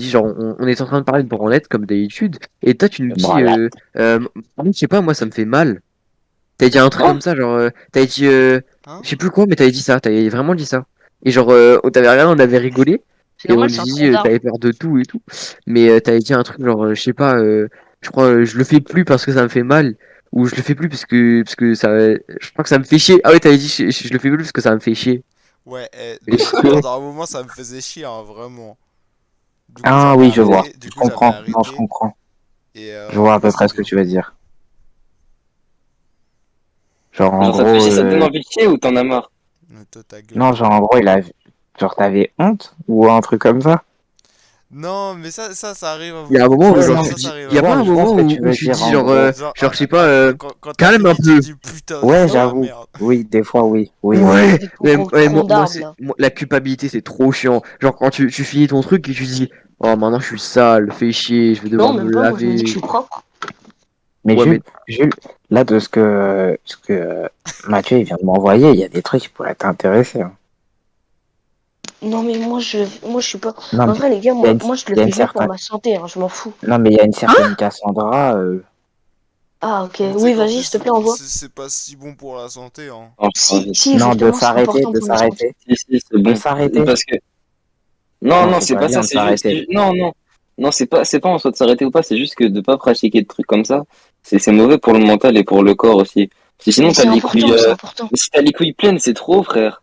genre, on est en train de parler de branlette comme d'habitude, et toi, tu nous dis, Voilà. je sais pas, moi, ça me fait mal. T'avais dit un truc Quoi? comme ça, genre, t'avais dit, Hein? je sais plus quoi, mais t'avais dit ça, t'avais vraiment dit ça. Et genre, on t'avait regardé, on avait rigolé, C'est et on normal, nous c'est un dit, standard. t'avais peur de tout et tout, mais t'avais dit un truc, genre, je sais pas, je crois, je le fais plus parce que ça me fait mal, ou je le fais plus parce que ça, je crois que ça me fait chier. Ah ouais, t'avais dit, je le fais plus parce que ça me fait chier. Ouais, Et- pendant un moment, ça me faisait chier, hein, vraiment. Du coup, Ah j'avais oui, je vois. arrêté. Du Je coup, j'avais comprends. Non, je arrêté. comprends. Et Je vois à maintenant, peu près c'est ce que bien. tu veux dire. Genre, en Genre, ça te fait gros, chier, ça te donne envie de chier ou t'en as marre? Mais toi, ta gueule. non, genre, en gros, genre, t'avais honte ou un truc comme ça? Non, mais ça arrive à Il y a un beaucoup. moment où, Ouais, genre, non, tu Ça, ça dis, arrive il y à a pas un je vois moment ce que tu où veux je lui dire, dis, en genre, gros. je sais pas, Quand t'as calme un fini, tu peu. dis putain, Ouais, c'est la j'avoue. merde. Oui, des fois, oui. Oui, oui. Ouais, Des mais, gros ouais, troncs d'arbres, là. la culpabilité, c'est trop chiant. Genre, quand tu finis ton truc et tu dis, oh, maintenant je suis sale, fais chier, je vais devoir Non, me même pas, moi, je me dis que je laver. suis propre. Mais Ouais, mais Jules, là, de ce que Mathieu il vient de m'envoyer, il y a des trucs qui pourraient t'intéresser, hein. Non, mais moi, je suis pas. Non, En mais vrai, les gars, il y a une, moi, je le il y a fais une juste pour certaine, ma santé, hein, je m'en fous. non, mais il y a une certaine Cassandra. Ah, ok. Mais tu sais Oui, qu'en vas-y, plus, s'il te plaît, envoie. c'est pas si bon pour la santé, hein. Oh, Si, Non, de justement, c'est s'arrêter, important de pour la santé. s'arrêter, si, c'est de bon. s'arrêter. Parce que. Non, Non, non, c'est c'est pas pas ça, bien de s'arrêter. Non, non. Non, c'est pas en soi de s'arrêter ou pas, c'est juste que de pas pratiquer de trucs comme ça, c'est mauvais pour le mental et pour le corps aussi. Parce que sinon, Mais t'as les couilles, c'est important. si t'as les couilles pleines, c'est trop, frère.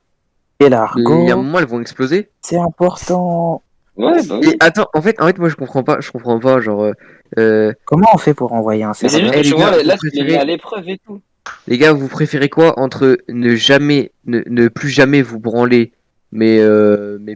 Et il y a un l'argot, moment, elles vont exploser. c'est important. Ouais, bah Et oui. attends, en fait, moi, je comprends pas, genre, Comment on fait pour envoyer un Mais c'est juste serveur? que eh, tu vois, là, tu les mets à l'épreuve et tout. les gars, vous préférez quoi entre ne plus jamais vous branler, mais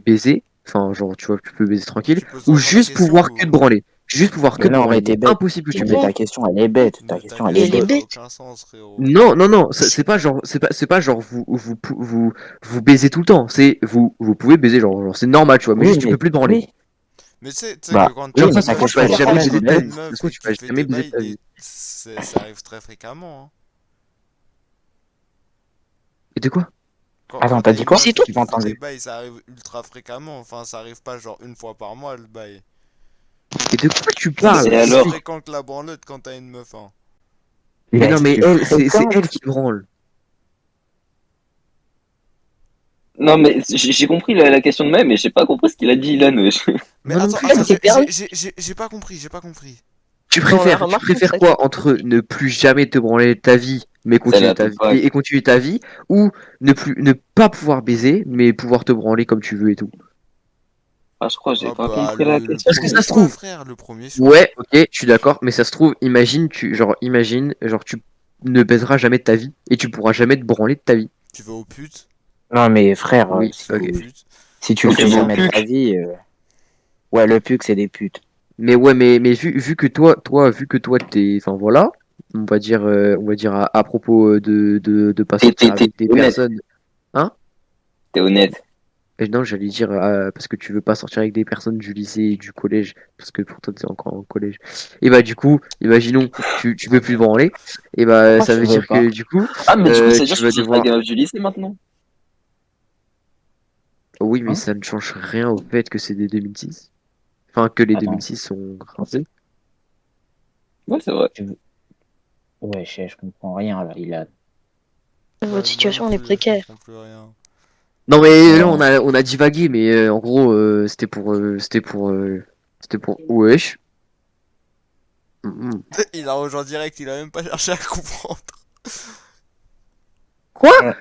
baiser, enfin, genre, tu vois, tu peux baiser tranquille, Tu poses ou enfin la juste question pouvoir que ou. te branler? Juste pouvoir que Mais te non, branler. mais t'es bête. Impossible que tu Mais baises. ta question, elle est bête. Ta Mais question, elle Et est elle est bête. bête. aucun sens, frérot. Non, non, non, c'est pas genre, c'est pas genre vous baisez tout le temps. C'est vous pouvez baiser genre c'est normal, tu vois. Mais Oui, juste tu mais peux plus te branler. oui. Mais tu sais que Bah, quand oui, Genre t'as ça, mais une ça ta se meuf, trouve, tu vas question, jamais elle est baiser quand ta t'as vie. une Ça se meuf trouve, et tu qui vas fait jamais des baiser bails, ta vie. ça arrive très fréquemment. Hein. Et de quoi? Attends, Quand t'as t'as dit une quoi? C'est meuf et toi. J'ai qui pas fait des entendu. bails, ça arrive ultra fréquemment. Enfin, ça arrive pas genre une fois par mois le bail. Et de quoi tu Mais parles? Et C'est aussi alors? fréquent que la branlette quand t'as une meuf. Hein. Il Mais a non, dit mais plus elle, c'est fréquent. elle qui branle. Non, mais j'ai compris la question de même, mais j'ai pas compris ce qu'il a dit, Ilan, wesh. Mais Moi non attends, plus. Elle s'est perdue. j'ai pas compris, j'ai pas compris. Tu Non, on a tu remarqué que préfères ça quoi t'est pas entre compris. ne plus jamais te branler de ta vie, mais Ça continuer l'a ta tout vie, pas. et continuer ta vie, ou ne pas pouvoir baiser, mais pouvoir te branler comme tu veux et tout. Ah, je crois que j'ai Ah pas bah, compris la le Parce que question. premier ça se choix, trouve. frère, le premier choix. Ouais, ok, je suis d'accord, mais ça se trouve, imagine, tu ne baiseras jamais de ta vie, et tu pourras jamais te branler de ta vie. Tu vas aux putes, Non, mais frère, Oui, tu vas aux ok. putes. si tu le Tu fais vas au jamais de ta puc. vie, ouais, le puc, c'est des putes. Mais ouais, mais vu que vu que toi, t'es, enfin voilà, on va dire à propos de pas sortir T'es avec des honnête. personnes, hein? T'es honnête. Non, j'allais dire parce que tu veux pas sortir avec des personnes du lycée et du collège, parce que pour toi t'es encore en collège. Et bah du coup, imaginons, tu Ah peux plus merde. branler, et bah Pourquoi ça tu veut veux dire pas? que du coup, Ah, mais du coup, ça veut dire tu que je vas peux sortir avec devoir. des meufs du lycée maintenant? Oui, mais Hein? ça ne change rien au fait que c'est des 2006. Enfin, que les Attends, 2006 sont rincés. Ouais, c'est vrai. tu veux... Ouais, je comprends rien, là, il a... Votre Moi non situation, elle est plus, je précaire. comprends plus rien. Non mais là Non. on a divagué, mais en gros c'était pour wesh. Mm. Il a rejoint direct, il a même pas cherché à comprendre. Quoi? Ouais.